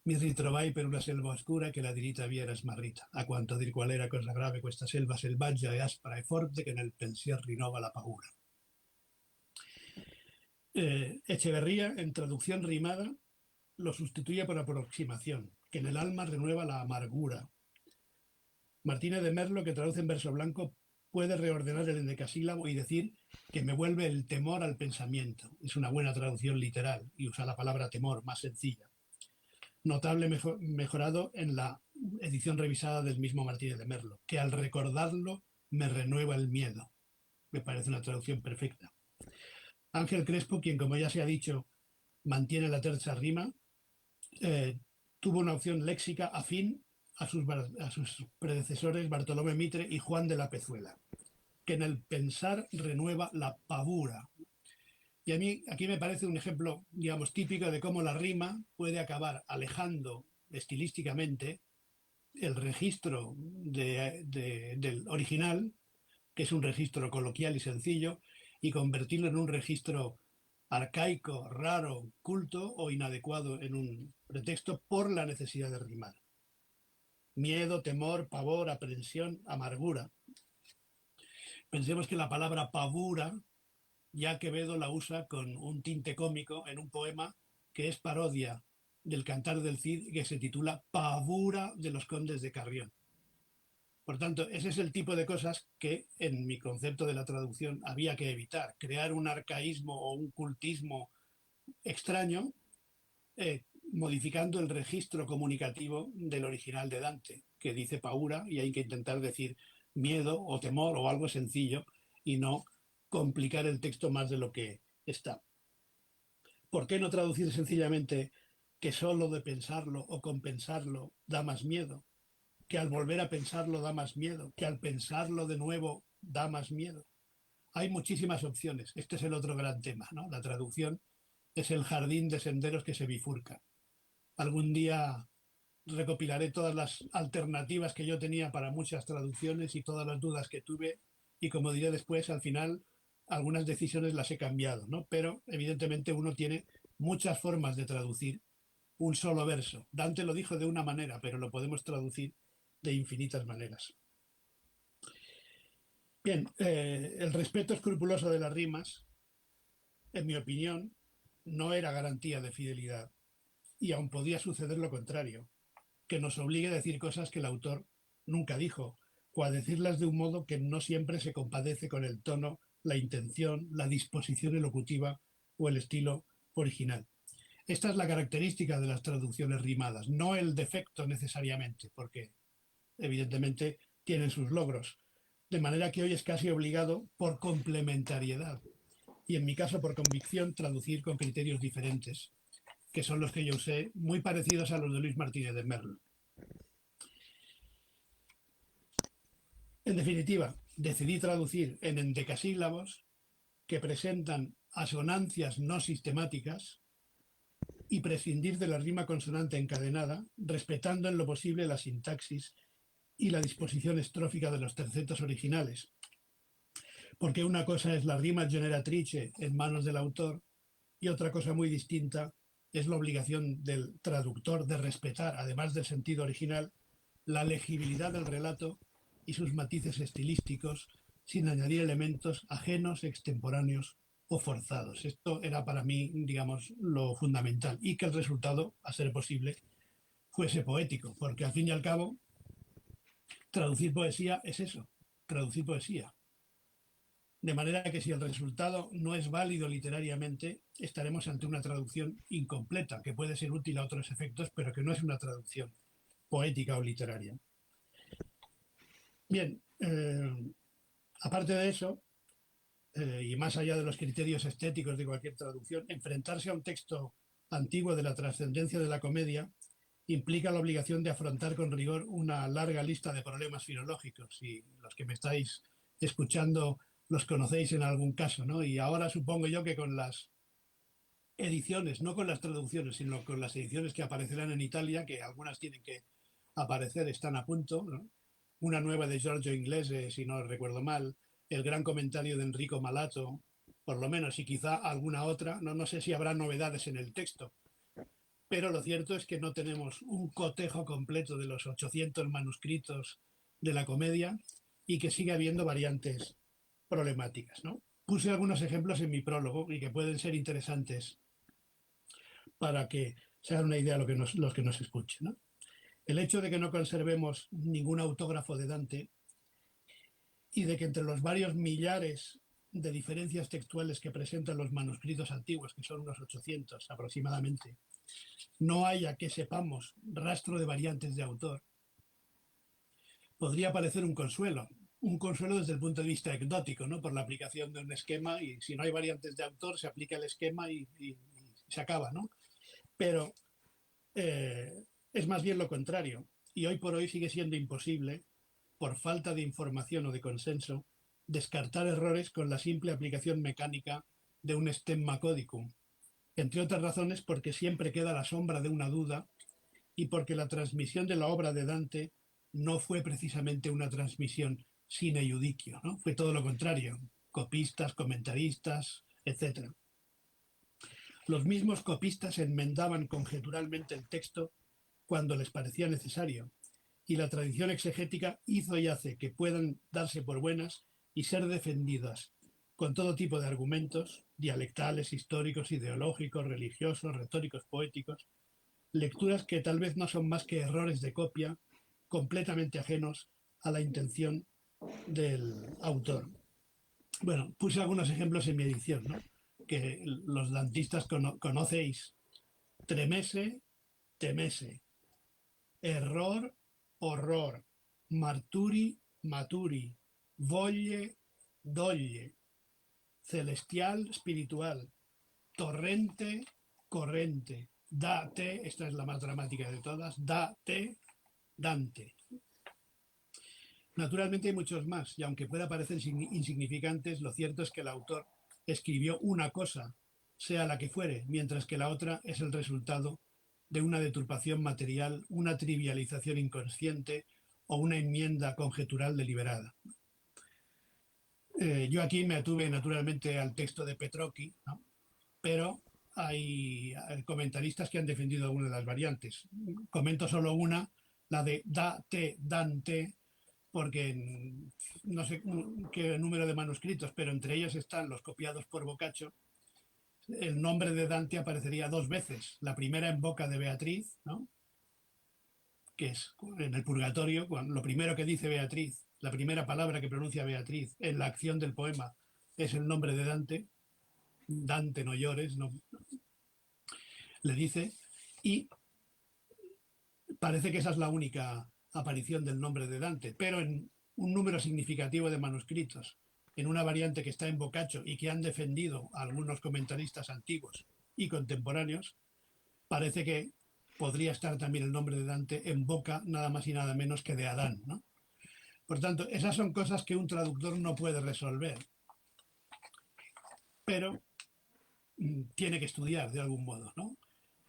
mi ritrovai per una selva oscura che la dirita via era smarrita, a quanto dir qual era cosa grave questa selva selvaggia e aspra e forte che nel pensier rinnova la paura. Echeverría, en traducción rimada, lo sustituye por aproximación, que en el alma renueva la amargura. Martínez de Merlo, que traduce en verso blanco, puede reordenar el endecasílabo y decir que me vuelve el temor al pensamiento. Es una buena traducción literal y usa la palabra temor, más sencilla. Notable mejorado en la edición revisada del mismo Martínez de Merlo, que al recordarlo me renueva el miedo. Me parece una traducción perfecta. Ángel Crespo, quien, como ya se ha dicho, mantiene la terza rima, tuvo una opción léxica afín a sus predecesores Bartolomé Mitre y Juan de la Pezuela, que en el pensar renueva la pavura. Y a mí aquí me parece un ejemplo, digamos, típico de cómo la rima puede acabar alejando estilísticamente el registro del original, que es un registro coloquial y sencillo, y convertirlo en un registro arcaico, raro, culto o inadecuado en un pretexto por la necesidad de rimar. Miedo, temor, pavor, aprensión, amargura. Pensemos que la palabra pavura ya Quevedo la usa con un tinte cómico en un poema que es parodia del Cantar del Cid, que se titula Pavura de los Condes de Carrión. Por tanto, ese es el tipo de cosas que en mi concepto de la traducción había que evitar. Crear un arcaísmo o un cultismo extraño, modificando el registro comunicativo del original de Dante, que dice paura, y hay que intentar decir miedo o temor o algo sencillo y no complicar el texto más de lo que está. ¿Por qué no traducir sencillamente que solo de pensarlo o compensarlo da más miedo? Que al volver a pensarlo da más miedo, que al pensarlo de nuevo da más miedo. Hay muchísimas opciones. Este es el otro gran tema, ¿no? La traducción es el jardín de senderos que se bifurca. Algún día recopilaré todas las alternativas que yo tenía para muchas traducciones y todas las dudas que tuve y como diré después, al final algunas decisiones las he cambiado, ¿no? Pero evidentemente uno tiene muchas formas de traducir un solo verso. Dante lo dijo de una manera, pero lo podemos traducir de infinitas maneras. Bien, el respeto escrupuloso de las rimas, en mi opinión, no era garantía de fidelidad y aún podía suceder lo contrario, que nos obligue a decir cosas que el autor nunca dijo, o a decirlas de un modo que no siempre se compadece con el tono, la intención, la disposición elocutiva o el estilo original. Esta es la característica de las traducciones rimadas, no el defecto necesariamente, porque evidentemente tienen sus logros. De manera que hoy es casi obligado por complementariedad y en mi caso por convicción traducir con criterios diferentes, que son los que yo usé, muy parecidos a los de Luis Martínez de Merlo. En definitiva, decidí traducir en endecasílabos que presentan asonancias no sistemáticas y prescindir de la rima consonante encadenada, respetando en lo posible la sintaxis y la disposición estrófica de los tercetos originales. Porque una cosa es la rima generatrice en manos del autor y otra cosa muy distinta es la obligación del traductor de respetar, además del sentido original, la legibilidad del relato y sus matices estilísticos sin añadir elementos ajenos, extemporáneos o forzados. Esto era para mí, digamos, lo fundamental y que el resultado, a ser posible, fuese poético, porque al fin y al cabo, traducir poesía es eso, traducir poesía. De manera que si el resultado no es válido literariamente, estaremos ante una traducción incompleta, que puede ser útil a otros efectos, pero que no es una traducción poética o literaria. Bien, aparte de eso, y más allá de los criterios estéticos de cualquier traducción, enfrentarse a un texto antiguo de la trascendencia de la comedia implica la obligación de afrontar con rigor una larga lista de problemas filológicos, y los que me estáis escuchando los conocéis en algún caso, ¿no? Y ahora supongo yo que con las ediciones, no con las traducciones, sino con las ediciones que aparecerán en Italia, que algunas tienen que aparecer, están a punto, ¿no? Una nueva de Giorgio Inglese, si no recuerdo mal, el gran comentario de Enrico Malato, por lo menos, y quizá alguna otra, no sé si habrá novedades en el texto, pero lo cierto es que no tenemos un cotejo completo de los 800 manuscritos de la comedia y que sigue habiendo variantes problemáticas, ¿no? Puse algunos ejemplos en mi prólogo y que pueden ser interesantes para que se hagan una idea de los que nos escuchen, ¿no? El hecho de que no conservemos ningún autógrafo de Dante y de que entre los varios millares de diferencias textuales que presentan los manuscritos antiguos, que son unos 800 aproximadamente, no haya, que sepamos, rastro de variantes de autor, podría parecer un consuelo desde el punto de vista anecdótico, ¿no? Por la aplicación de un esquema, y si no hay variantes de autor, se aplica el esquema y se acaba, ¿no? Pero es más bien lo contrario, y hoy por hoy sigue siendo imposible, por falta de información o de consenso, descartar errores con la simple aplicación mecánica de un stemma codicum, entre otras razones porque siempre queda la sombra de una duda y porque la transmisión de la obra de Dante no fue precisamente una transmisión sine iudicio, ¿no? Fue todo lo contrario, copistas, comentaristas, etc. Los mismos copistas enmendaban conjeturalmente el texto cuando les parecía necesario, y la tradición exegética hizo y hace que puedan darse por buenas y ser defendidas con todo tipo de argumentos, dialectales, históricos, ideológicos, religiosos, retóricos, poéticos, lecturas que tal vez no son más que errores de copia completamente ajenos a la intención del autor. Bueno, puse algunos ejemplos en mi edición, ¿no? Que los dantistas conocéis. Tremese, temese. Error, horror. Marturi, maturi. Volle, dolle. Celestial, espiritual. Torrente, corrente. Date, esta es la más dramática de todas, date, Dante. Naturalmente hay muchos más, y aunque pueda parecer insignificantes, lo cierto es que el autor escribió una cosa, sea la que fuere, mientras que la otra es el resultado de una deturpación material, una trivialización inconsciente o una enmienda conjetural deliberada. Yo aquí me atuve naturalmente al texto de Petrocchi, ¿no? Pero hay comentaristas que han defendido algunas de las variantes. Comento solo una, la de date, Dante, porque no sé qué número de manuscritos, pero entre ellos están los copiados por Boccaccio. El nombre de Dante aparecería 2 veces. La primera en boca de Beatriz, ¿no? Que es en el Purgatorio, lo primero que dice Beatriz, la primera palabra que pronuncia Beatriz en la acción del poema es el nombre de Dante. Dante, no llores, no, le dice, y parece que esa es la única aparición del nombre de Dante, pero en un número significativo de manuscritos, en una variante que está en Boccaccio y que han defendido algunos comentaristas antiguos y contemporáneos, parece que podría estar también el nombre de Dante en boca nada más y nada menos que de Adán, ¿no? Por tanto, esas son cosas que un traductor no puede resolver, pero tiene que estudiar de algún modo, ¿no?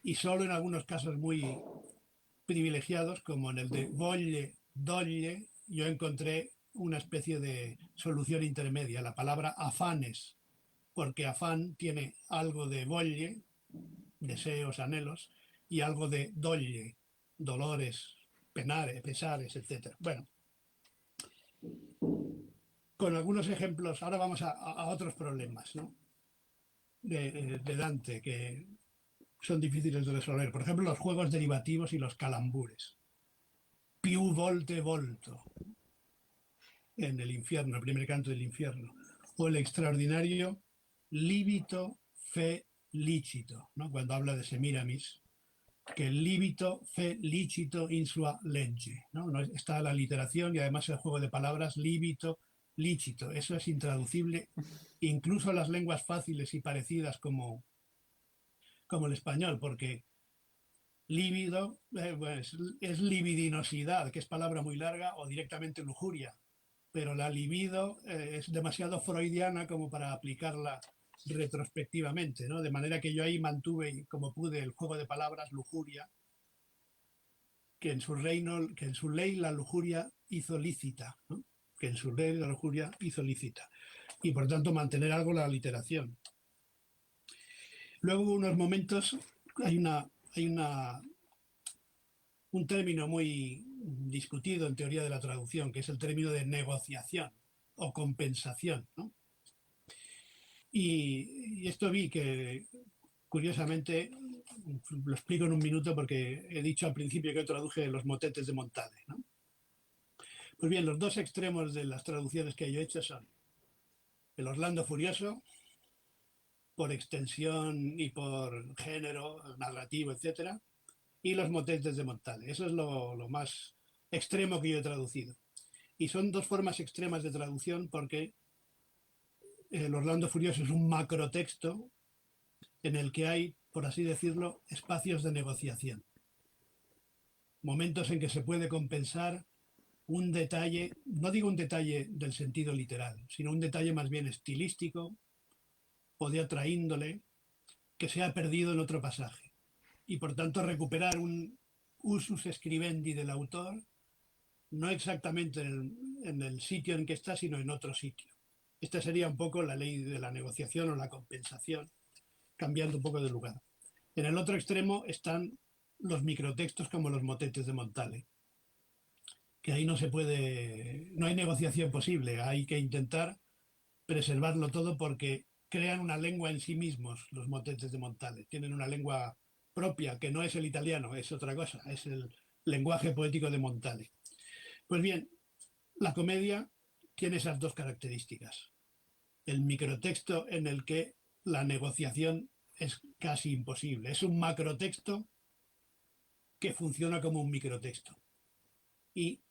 Y solo en algunos casos muy privilegiados, como en el de volle, dolle, yo encontré una especie de solución intermedia, la palabra afanes, porque afán tiene algo de volle, deseos, anhelos, y algo de dolle, dolores, penares, pesares, etc. Bueno, con algunos ejemplos, ahora vamos a otros problemas, ¿no? de Dante, que son difíciles de resolver. Por ejemplo, los juegos derivativos y los calambures. Più volte volto, en el infierno, el primer canto del infierno. O el extraordinario Libito fe licito, ¿no? Cuando habla de Semiramis, que el libito fe licito in sua legge, ¿no? Está la literación y además el juego de palabras libito, lícito. Eso es intraducible, incluso a las lenguas fáciles y parecidas como el español, porque líbido pues, es libidinosidad, que es palabra muy larga, o directamente lujuria, pero la libido es demasiado freudiana como para aplicarla retrospectivamente, ¿no? De manera que yo ahí mantuve como pude el juego de palabras lujuria, que en su reino, que en su ley la lujuria hizo lícita, ¿no? Que en su ley la lujuria hizo lícita, y por tanto mantener algo la literación. Luego hubo unos momentos, hay un término muy discutido en teoría de la traducción, que es el término de negociación o compensación, ¿no? Y esto vi que, curiosamente, lo explico en un minuto porque he dicho al principio que yo traduje los motetes de Montale, ¿no? Pues bien, los dos extremos de las traducciones que yo he hecho son el Orlando Furioso, por extensión y por género narrativo, etcétera, y los motetes de Montale. Eso es lo más extremo que yo he traducido. Y son dos formas extremas de traducción porque el Orlando Furioso es un macrotexto en el que hay, por así decirlo, espacios de negociación. Momentos en que se puede compensar un detalle, no digo un detalle del sentido literal, sino un detalle más bien estilístico o de otra índole que se ha perdido en otro pasaje. Y por tanto recuperar un usus scribendi del autor no exactamente en el sitio en que está, sino en otro sitio. Esta sería un poco la ley de la negociación o la compensación, cambiando un poco de lugar. En el otro extremo están los microtextos como los motetes de Montale, que ahí no se puede, no hay negociación posible, hay que intentar preservarlo todo porque crean una lengua en sí mismos los motetes de Montale, tienen una lengua propia que no es el italiano, es otra cosa, es el lenguaje poético de Montale. Pues bien, la comedia tiene esas dos características. El microtexto en el que la negociación es casi imposible. Es un macrotexto que funciona como un microtexto. Y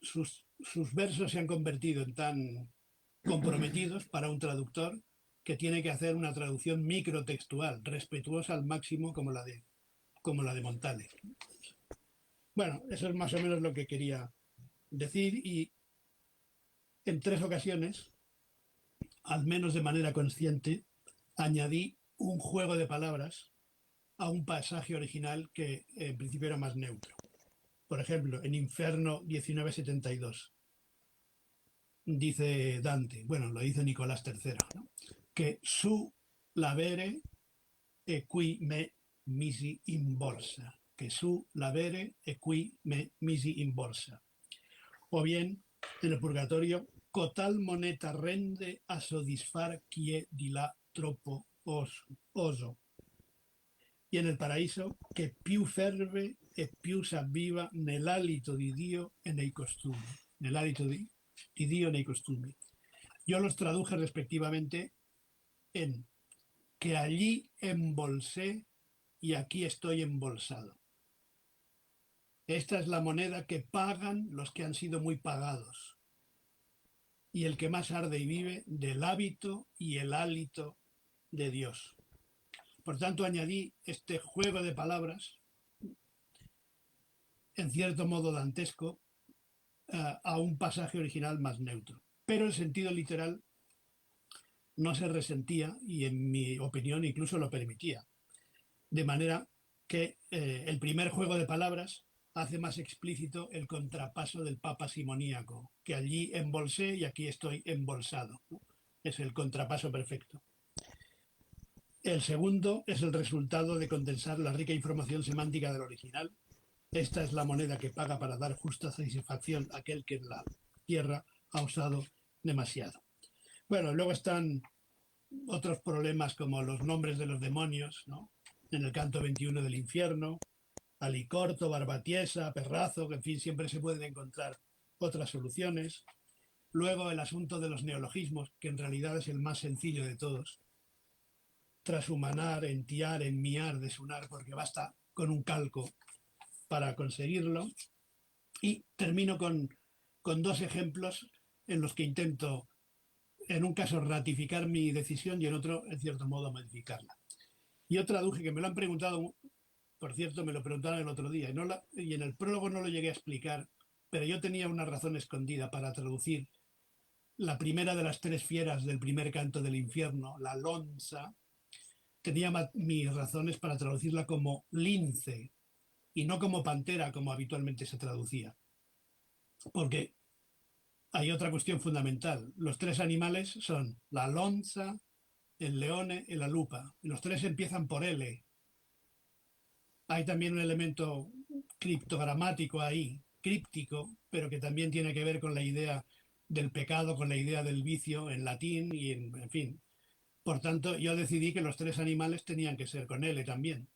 sus versos se han convertido en tan comprometidos para un traductor que tiene que hacer una traducción microtextual, respetuosa al máximo como la de Montale. Bueno, eso es más o menos lo que quería decir y en 3 ocasiones, al menos de manera consciente, añadí un juego de palabras a un pasaje original que en principio era más neutro. Por ejemplo, en Inferno 1972 dice Dante, bueno, lo dice Nicolás III, ¿no? Que su lavere e qui me misi in borsa, que su lavere e qui me misi in borsa. O bien, en el purgatorio, cotal moneta rende a soddisfar quie di là troppo oso. Y en el paraíso, che più ferve e più s'avviva nell'alito di Dio e nei costumi. Nell'alito di Dio nei costumi. Yo los traduje respectivamente en que allí embolsé y aquí estoy embolsado. Esta es la moneda que pagan los que han sido muy pagados. Y el que más arde y vive del hábito y el hálito de Dios. Por tanto, añadí este juego de palabras, en cierto modo dantesco, a un pasaje original más neutro. Pero el sentido literal no se resentía y, en mi opinión, incluso lo permitía. De manera que el primer juego de palabras hace más explícito el contrapaso del papa simoníaco, que allí embolsé y aquí estoy embolsado, ¿no? Es el contrapaso perfecto. El segundo es el resultado de condensar la rica información semántica del original. Esta es la moneda que paga para dar justa satisfacción a aquel que en la tierra ha usado demasiado. Bueno, luego están otros problemas como los nombres de los demonios, ¿no? En el canto 21 del infierno, Alicorto, Barbatiesa, Perrazo, que en fin, siempre se pueden encontrar otras soluciones. Luego el asunto de los neologismos, que en realidad es el más sencillo de todos. Transhumanar, entiar, enmiar, desunar, porque basta con un calco para conseguirlo. Y termino con 2 ejemplos en los que intento, en un caso, ratificar mi decisión y en otro, en cierto modo, modificarla. Yo traduje, que me lo han preguntado, por cierto, me lo preguntaron el otro día, y en el prólogo no lo llegué a explicar, pero yo tenía una razón escondida para traducir la primera de las 3 fieras del primer canto del infierno, la lonza. Tenía mis razones para traducirla como lince y no como pantera, como habitualmente se traducía. Porque hay otra cuestión fundamental. Los 3 animales son la lonza, el leone y la lupa. Los 3 empiezan por L. Hay también un elemento criptogramático ahí, críptico, pero que también tiene que ver con la idea del pecado, con la idea del vicio en latín y en fin. Por tanto, yo decidí que los 3 animales tenían que ser con L también.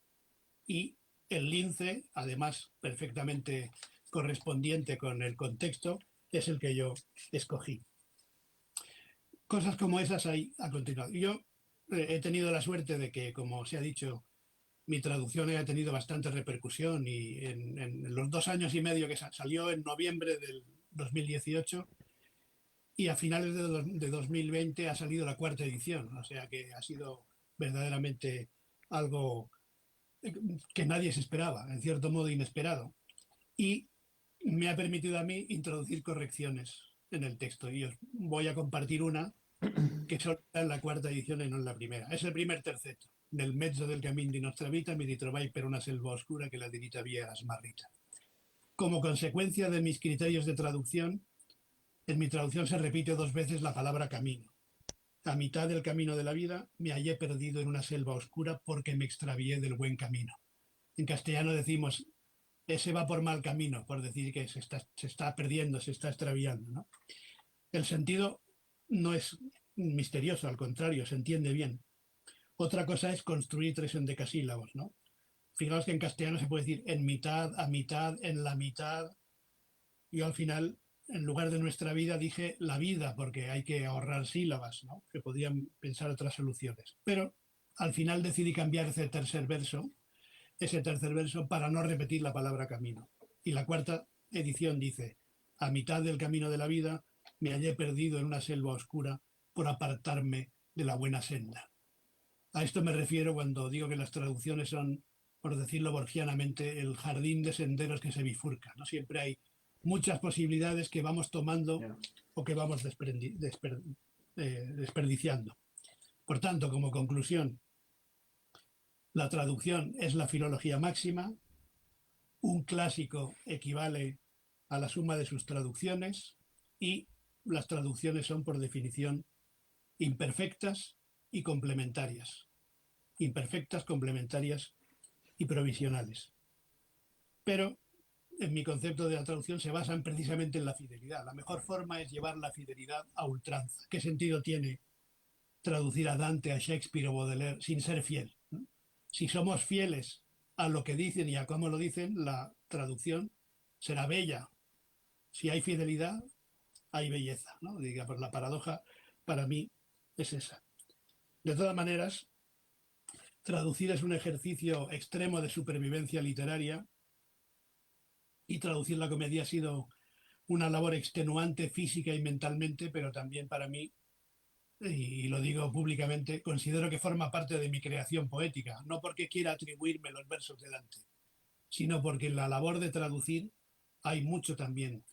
Y el lince, además perfectamente correspondiente con el contexto, es el que yo escogí. Cosas como esas hay a continuación. Yo he tenido la suerte de que, como se ha dicho, mi traducción ha tenido bastante repercusión y en los 2 años y medio que salió en noviembre del 2018 y a finales de 2020 ha salido la 4ª edición, o sea que ha sido verdaderamente algo que nadie se esperaba, en cierto modo inesperado. Y me ha permitido a mí introducir correcciones en el texto y os voy a compartir una que solo está en la 4ª edición y no en la primera. Es el primer terceto. Nel mezzo del cammin di nostra vita mi ritrovai per una selva oscura che la diritta via smarrita. Como consecuencia de mis criterios de traducción, en mi traducción se repite 2 veces la palabra camino. A mitad del camino de la vida me hallé perdido en una selva oscura porque me extravié del buen camino. En castellano decimos, ese va por mal camino, por decir que se está perdiendo, se está extraviando, ¿no? El sentido no es misterioso, al contrario, se entiende bien. Otra cosa es construir 3 endecasílabos, ¿no? Fijaos que en castellano se puede decir en mitad, a mitad, en la mitad. Yo al final, en lugar de nuestra vida, dije la vida, porque hay que ahorrar sílabas, ¿no? Se podían pensar otras soluciones. Pero al final decidí cambiar ese tercer verso, para no repetir la palabra camino. Y la cuarta edición dice, a mitad del camino de la vida me hallé perdido en una selva oscura por apartarme de la buena senda. A esto me refiero cuando digo que las traducciones son, por decirlo borgianamente, el jardín de senderos que se bifurca, ¿no? Siempre hay muchas posibilidades que vamos tomando Yeah. o que vamos desperdiciando. Por tanto, como conclusión, la traducción es la filología máxima, un clásico equivale a la suma de sus traducciones y las traducciones son, por definición, imperfectas y complementarias. Imperfectas, complementarias y provisionales. Pero en mi concepto de la traducción se basan precisamente en la fidelidad. La mejor forma es llevar la fidelidad a ultranza. ¿Qué sentido tiene traducir a Dante, a Shakespeare o Baudelaire sin ser fiel? ¿No? Si somos fieles a lo que dicen y a cómo lo dicen, la traducción será bella. Si hay fidelidad, hay belleza, ¿no? Digamos, la paradoja para mí es esa. De todas maneras, traducir es un ejercicio extremo de supervivencia literaria y traducir la comedia ha sido una labor extenuante física y mentalmente, pero también para mí, y lo digo públicamente, considero que forma parte de mi creación poética, no porque quiera atribuirme los versos de Dante, sino porque en la labor de traducir hay mucho también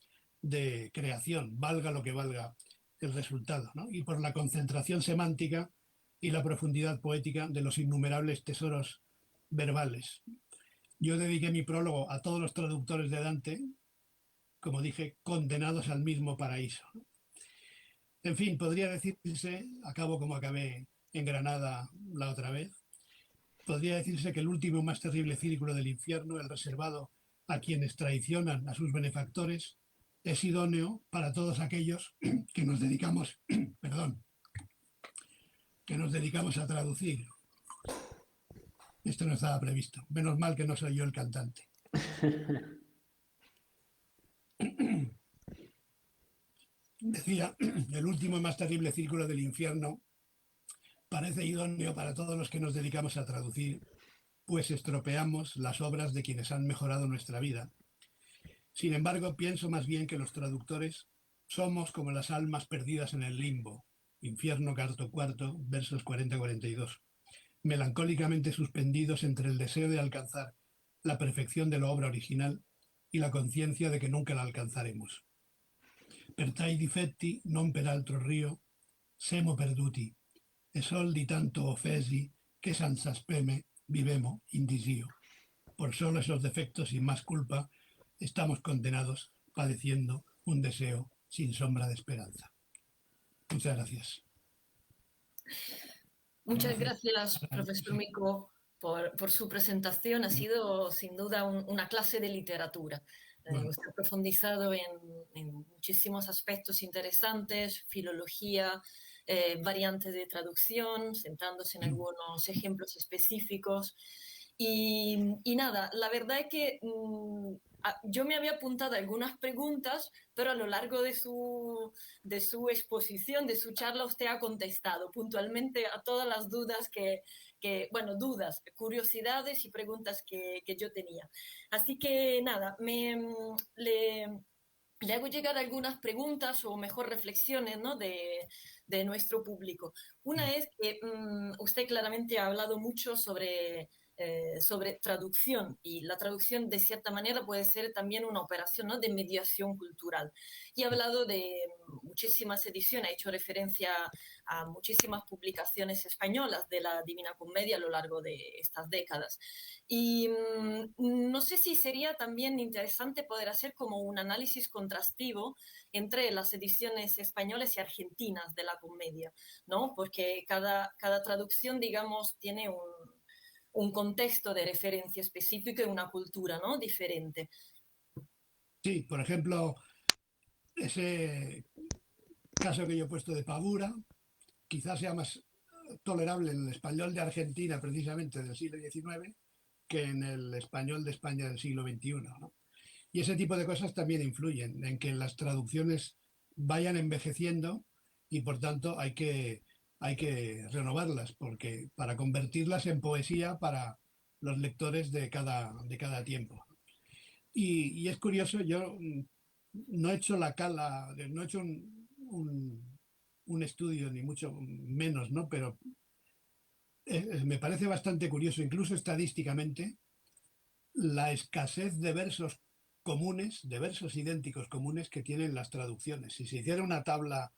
de creación, valga lo que valga el resultado, ¿no? Y por la concentración semántica y la profundidad poética de los innumerables tesoros verbales. Yo dediqué mi prólogo a todos los traductores de Dante, como dije, condenados al mismo paraíso. En fin, podría decirse, acabo como acabé en Granada la otra vez, podría decirse que el último más terrible círculo del infierno, el reservado a quienes traicionan a sus benefactores, es idóneo para todos aquellos que nos dedicamos, perdón, que nos dedicamos a traducir. Esto no estaba previsto. Menos mal que no soy yo el cantante. Decía, el último y más terrible círculo del infierno parece idóneo para todos los que nos dedicamos a traducir, pues estropeamos las obras de quienes han mejorado nuestra vida. Sin embargo, pienso más bien que los traductores somos como las almas perdidas en el limbo, infierno carto cuarto, versos 40-42, melancólicamente suspendidos entre el deseo de alcanzar la perfección de la obra original y la conciencia de que nunca la alcanzaremos. Per tai difetti non per altro rio, semo perduti, e sol di tanto offesi che senza speme vivemo in disio. Por solo esos defectos y más culpa estamos condenados padeciendo un deseo sin sombra de esperanza. Muchas gracias. Muchas gracias, profesor Mico, por su presentación. Ha sido sin duda una clase de literatura. Bueno. Usted ha profundizado en muchísimos aspectos interesantes, filología, variantes de traducción, centrándose en algunos ejemplos específicos. Y nada, la verdad es que yo me había apuntado algunas preguntas, pero a lo largo de su exposición, de su charla, usted ha contestado puntualmente a todas las dudas bueno, dudas, curiosidades y preguntas que yo tenía. Así que nada, le hago llegar algunas preguntas o mejor reflexiones, ¿no? de nuestro público. Una es que usted claramente ha hablado mucho sobre sobre traducción, y la traducción de cierta manera puede ser también una operación, ¿no?, de mediación cultural. Y ha hablado de muchísimas ediciones, ha hecho referencia a muchísimas publicaciones españolas de la Divina Comedia a lo largo de estas décadas. Y no sé si sería también interesante poder hacer como un análisis contrastivo entre las ediciones españolas y argentinas de la comedia, ¿no? Porque cada traducción, digamos, tiene un contexto de referencia específico y una cultura, ¿no?, diferente. Sí, por ejemplo, ese caso que yo he puesto de Pavura, quizás sea más tolerable en el español de Argentina, precisamente del siglo XIX, que en el español de España del siglo XXI, ¿no? Y ese tipo de cosas también influyen en que las traducciones vayan envejeciendo y por tanto hay que renovarlas, porque para convertirlas en poesía para los lectores de cada tiempo. Y es curioso, yo no he hecho no he hecho un estudio, ni mucho menos, ¿no? Pero me parece bastante curioso, incluso estadísticamente, la escasez de versos comunes, de versos idénticos comunes que tienen las traducciones. Si se hiciera una tabla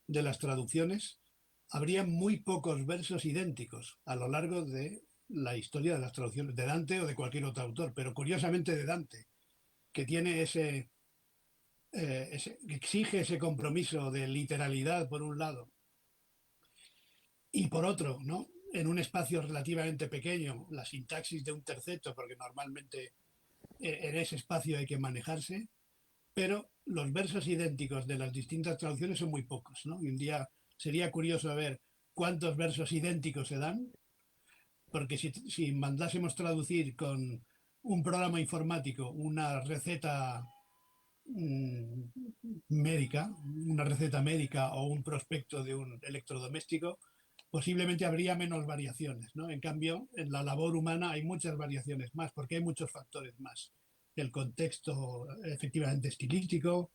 de las traducciones, habría muy pocos versos idénticos a lo largo de la historia de las traducciones de Dante o de cualquier otro autor, pero curiosamente de Dante, que tiene que exige ese compromiso de literalidad por un lado y por otro, ¿no? En un espacio relativamente pequeño, la sintaxis de un terceto, porque normalmente en ese espacio hay que manejarse, pero los versos idénticos de las distintas traducciones son muy pocos, ¿no? Y un día sería curioso ver cuántos versos idénticos se dan, porque si mandásemos traducir con un programa informático una receta médica, una receta médica o un prospecto de un electrodoméstico, posiblemente habría menos variaciones, ¿no? En cambio, en la labor humana hay muchas variaciones más, porque hay muchos factores más. El contexto efectivamente estilístico,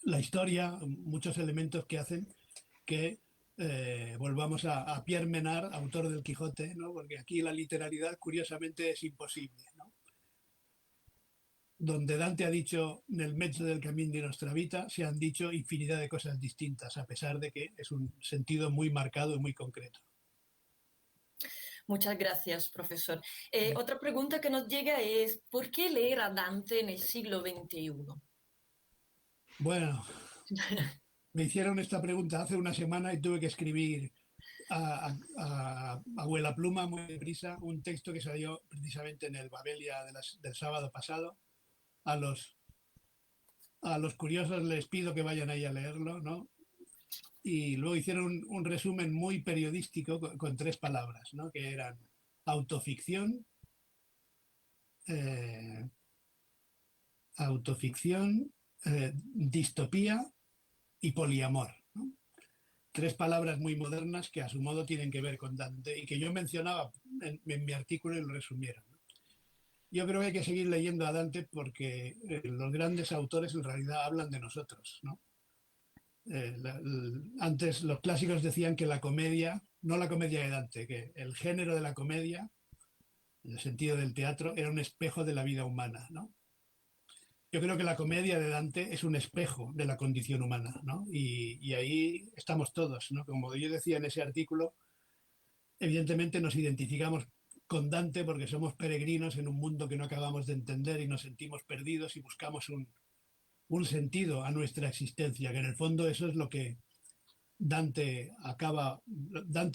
la historia, muchos elementos que hacen que volvamos a Pierre Menard, autor del Quijote, ¿no? Porque aquí la literalidad, curiosamente, es imposible, ¿no? Donde Dante ha dicho nel mezzo del camino de nuestra vida, se han dicho infinidad de cosas distintas, a pesar de que es un sentido muy marcado y muy concreto. Muchas gracias, profesor. Otra pregunta que nos llega es, ¿por qué leer a Dante en el siglo XXI? Bueno, me hicieron esta pregunta hace una semana y tuve que escribir a abuela pluma muy deprisa un texto que salió precisamente en el Babelia del sábado pasado. A a los curiosos les pido que vayan ahí a leerlo, ¿no? Y luego hicieron un resumen muy periodístico con tres palabras, ¿no? Que eran autoficción, eh, autoficción, distopía y poliamor, ¿no? Tres palabras muy modernas que a su modo tienen que ver con Dante y que yo mencionaba en mi artículo y lo resumieron, ¿no? Yo creo que hay que seguir leyendo a Dante porque los grandes autores en realidad hablan de nosotros, ¿no? Antes los clásicos decían que la comedia, no la comedia de Dante, que el género de la comedia, en el sentido del teatro, era un espejo de la vida humana, ¿no? Yo creo que la comedia de Dante es un espejo de la condición humana, ¿no? Y ahí estamos todos, ¿no? Como yo decía en ese artículo, evidentemente nos identificamos con Dante porque somos peregrinos en un mundo que no acabamos de entender y nos sentimos perdidos y buscamos un sentido a nuestra existencia, que en el fondo eso es lo que Dante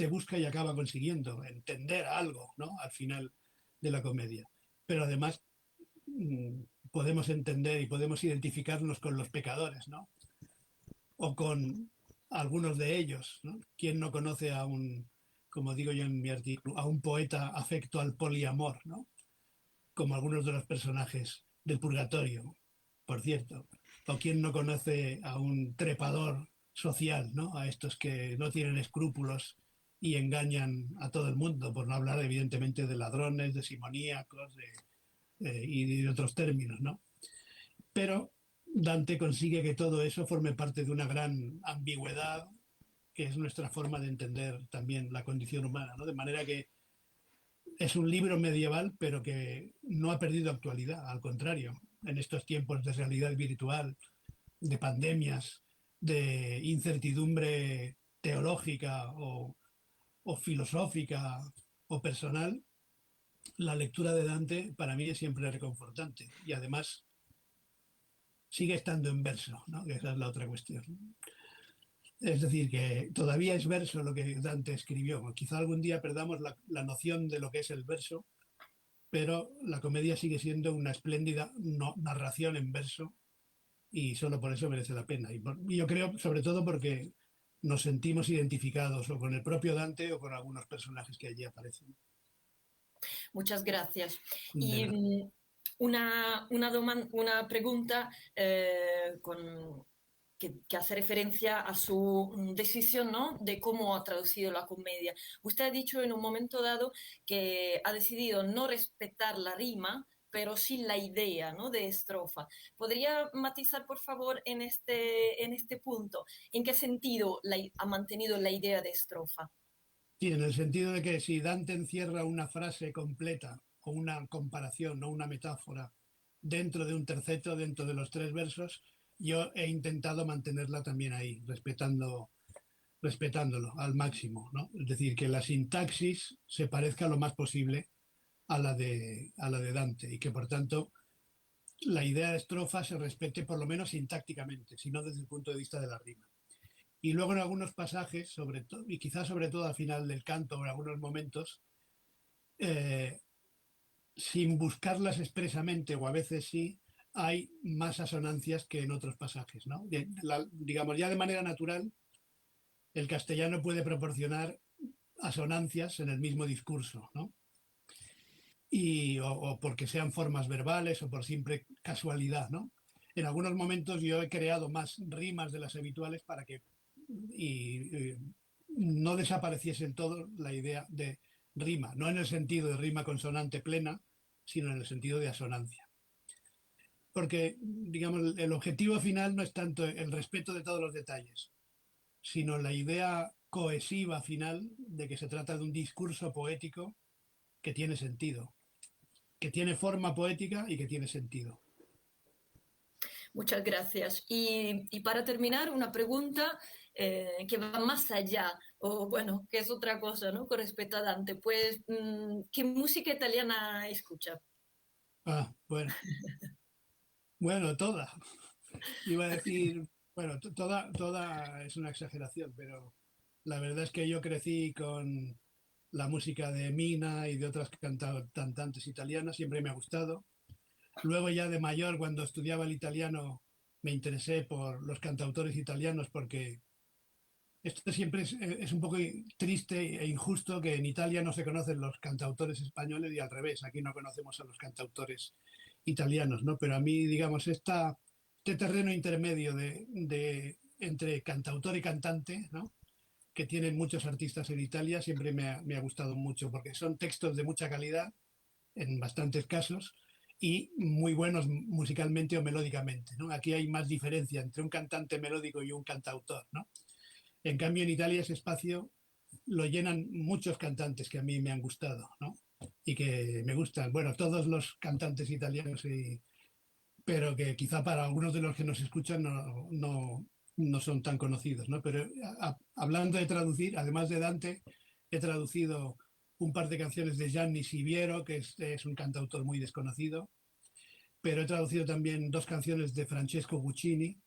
busca y acaba consiguiendo, entender algo, ¿no? Al final de la comedia. Pero además podemos entender y podemos identificarnos con los pecadores, ¿no? O con algunos de ellos, ¿no? ¿Quién no conoce como digo yo en mi artículo, a un poeta afecto al poliamor, ¿no? Como algunos de los personajes del Purgatorio, por cierto. O quién no conoce a un trepador social, ¿no? A estos que no tienen escrúpulos y engañan a todo el mundo, por no hablar evidentemente de ladrones, de simoníacos y de otros términos, ¿no? Pero Dante consigue que todo eso forme parte de una gran ambigüedad, que es nuestra forma de entender también la condición humana, ¿no? De manera que es un libro medieval, pero que no ha perdido actualidad, al contrario, en estos tiempos de realidad virtual, de pandemias, de incertidumbre teológica o filosófica o personal, la lectura de Dante para mí es siempre reconfortante y además sigue estando en verso, ¿no? Que esa es la otra cuestión. Es decir, que todavía es verso lo que Dante escribió. Quizá algún día perdamos la noción de lo que es el verso, pero la comedia sigue siendo una espléndida narración en verso y solo por eso merece la pena. Y yo creo, sobre todo, porque nos sentimos identificados o con el propio Dante o con algunos personajes que allí aparecen. Muchas gracias. De Y verdad. una pregunta que hace referencia a su decisión, ¿no? De cómo ha traducido la comedia. Usted ha dicho en un momento dado que ha decidido no respetar la rima, pero sí la idea, ¿no? De estrofa. ¿Podría matizar, por favor, en este punto? ¿En qué sentido ha mantenido la idea de estrofa? Sí, en el sentido de que si Dante encierra una frase completa o una comparación o una metáfora dentro de un terceto, dentro de los tres versos, yo he intentado mantenerla también ahí, respetándolo al máximo, ¿no? Es decir, que la sintaxis se parezca lo más posible a la de Dante y que por tanto la idea de estrofa se respete por lo menos sintácticamente, sino desde el punto de vista de la rima. Y luego en algunos pasajes, sobre todo, y quizás sobre todo al final del canto o en algunos momentos, eh, sin buscarlas expresamente o a veces sí, hay más asonancias que en otros pasajes, ¿no? Digamos, ya de manera natural, el castellano puede proporcionar asonancias en el mismo discurso, ¿no? O porque sean formas verbales o por simple casualidad, ¿no? En algunos momentos yo he creado más rimas de las habituales para que no desapareciese en todo la idea de rima, no en el sentido de rima consonante plena, sino en el sentido de asonancia. Porque, digamos, el objetivo final no es tanto el respeto de todos los detalles, sino la idea cohesiva final de que se trata de un discurso poético que tiene sentido, que tiene forma poética y que tiene sentido. Muchas gracias. Y para terminar, una pregunta que va más allá, o bueno, que es otra cosa, ¿no? Con respecto a Dante. Pues, ¿qué música italiana escucha? Ah, bueno, toda. Iba a decir, bueno, toda es una exageración, pero la verdad es que yo crecí con la música de Mina y de otras cantantes italianas, siempre me ha gustado. Luego ya de mayor, cuando estudiaba el italiano, me interesé por los cantautores italianos porque esto siempre es un poco triste e injusto que en Italia no se conocen los cantautores españoles y al revés, aquí no conocemos a los cantautores italianos, ¿no? Pero a mí, digamos, este terreno intermedio entre cantautor y cantante, ¿no? Que tienen muchos artistas en Italia, siempre me ha gustado mucho porque son textos de mucha calidad en bastantes casos y muy buenos musicalmente o melódicamente, ¿no? Aquí hay más diferencia entre un cantante melódico y un cantautor, ¿no? En cambio, en Italia ese espacio lo llenan muchos cantantes que a mí me han gustado, ¿no? Y que me gustan. Bueno, todos los cantantes italianos, pero que quizá para algunos de los que nos escuchan no son tan conocidos, ¿no? Pero hablando de traducir, además de Dante, he traducido un par de canciones de Gianni Siviero, que es un cantautor muy desconocido, pero he traducido también dos canciones de Francesco Guccini,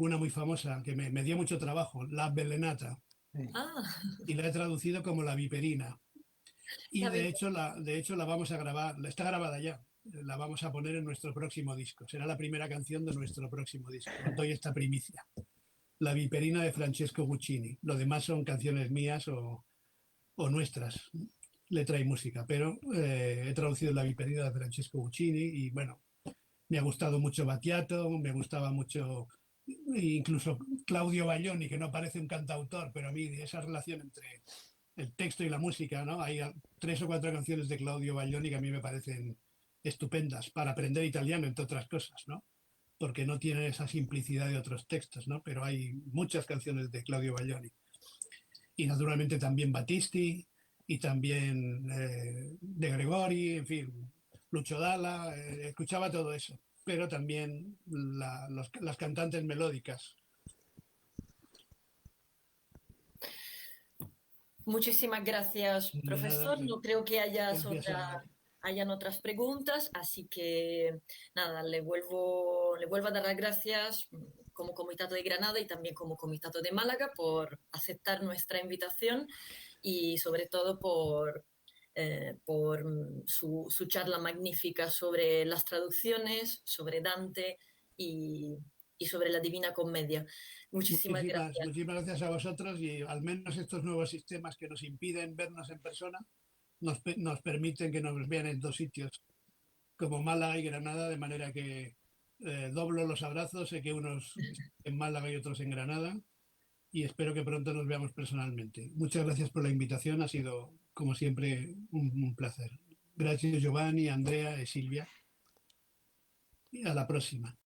una muy famosa que me dio mucho trabajo, La Avvelenata, Ah, y la he traducido como La Viperina. Y la de vi- hecho, la vamos a grabar, está grabada ya, la vamos a poner en nuestro próximo disco. Será la primera canción de nuestro próximo disco. Os doy esta primicia. La Viperina de Francesco Guccini. Lo demás son canciones mías o nuestras, letra y música. Pero he traducido La Viperina de Francesco Guccini y bueno, me ha gustado mucho Battiato, me gustaba mucho incluso Claudio Baglioni, que no parece un cantautor, pero a mí esa relación entre el texto y la música, ¿no? Hay tres o cuatro canciones de Claudio Baglioni que a mí me parecen estupendas para aprender italiano, entre otras cosas, ¿no? Porque no tienen esa simplicidad de otros textos, ¿no? Pero hay muchas canciones de Claudio Baglioni. Y naturalmente también Battisti y también de Gregori, en fin, Lucho Dalla, escuchaba todo eso, pero también las cantantes melódicas. Muchísimas gracias, De nada, profesor. No creo que gracias a... hayan otras preguntas, así que nada, le vuelvo a dar las gracias como Comitato de Granada y también como Comitato de Málaga por aceptar nuestra invitación y sobre todo por su charla magnífica sobre las traducciones, sobre Dante y sobre la Divina Comedia. Muchísimas gracias. Muchísimas gracias a vosotros, y al menos estos nuevos sistemas que nos impiden vernos en persona nos permiten que nos vean en dos sitios, como Málaga y Granada, de manera que doblo los abrazos, sé que unos en Málaga y otros en Granada, y espero que pronto nos veamos personalmente. Muchas gracias por la invitación, ha sido como siempre un placer. Gracias Giovanni, Andrea y Silvia, y a la próxima.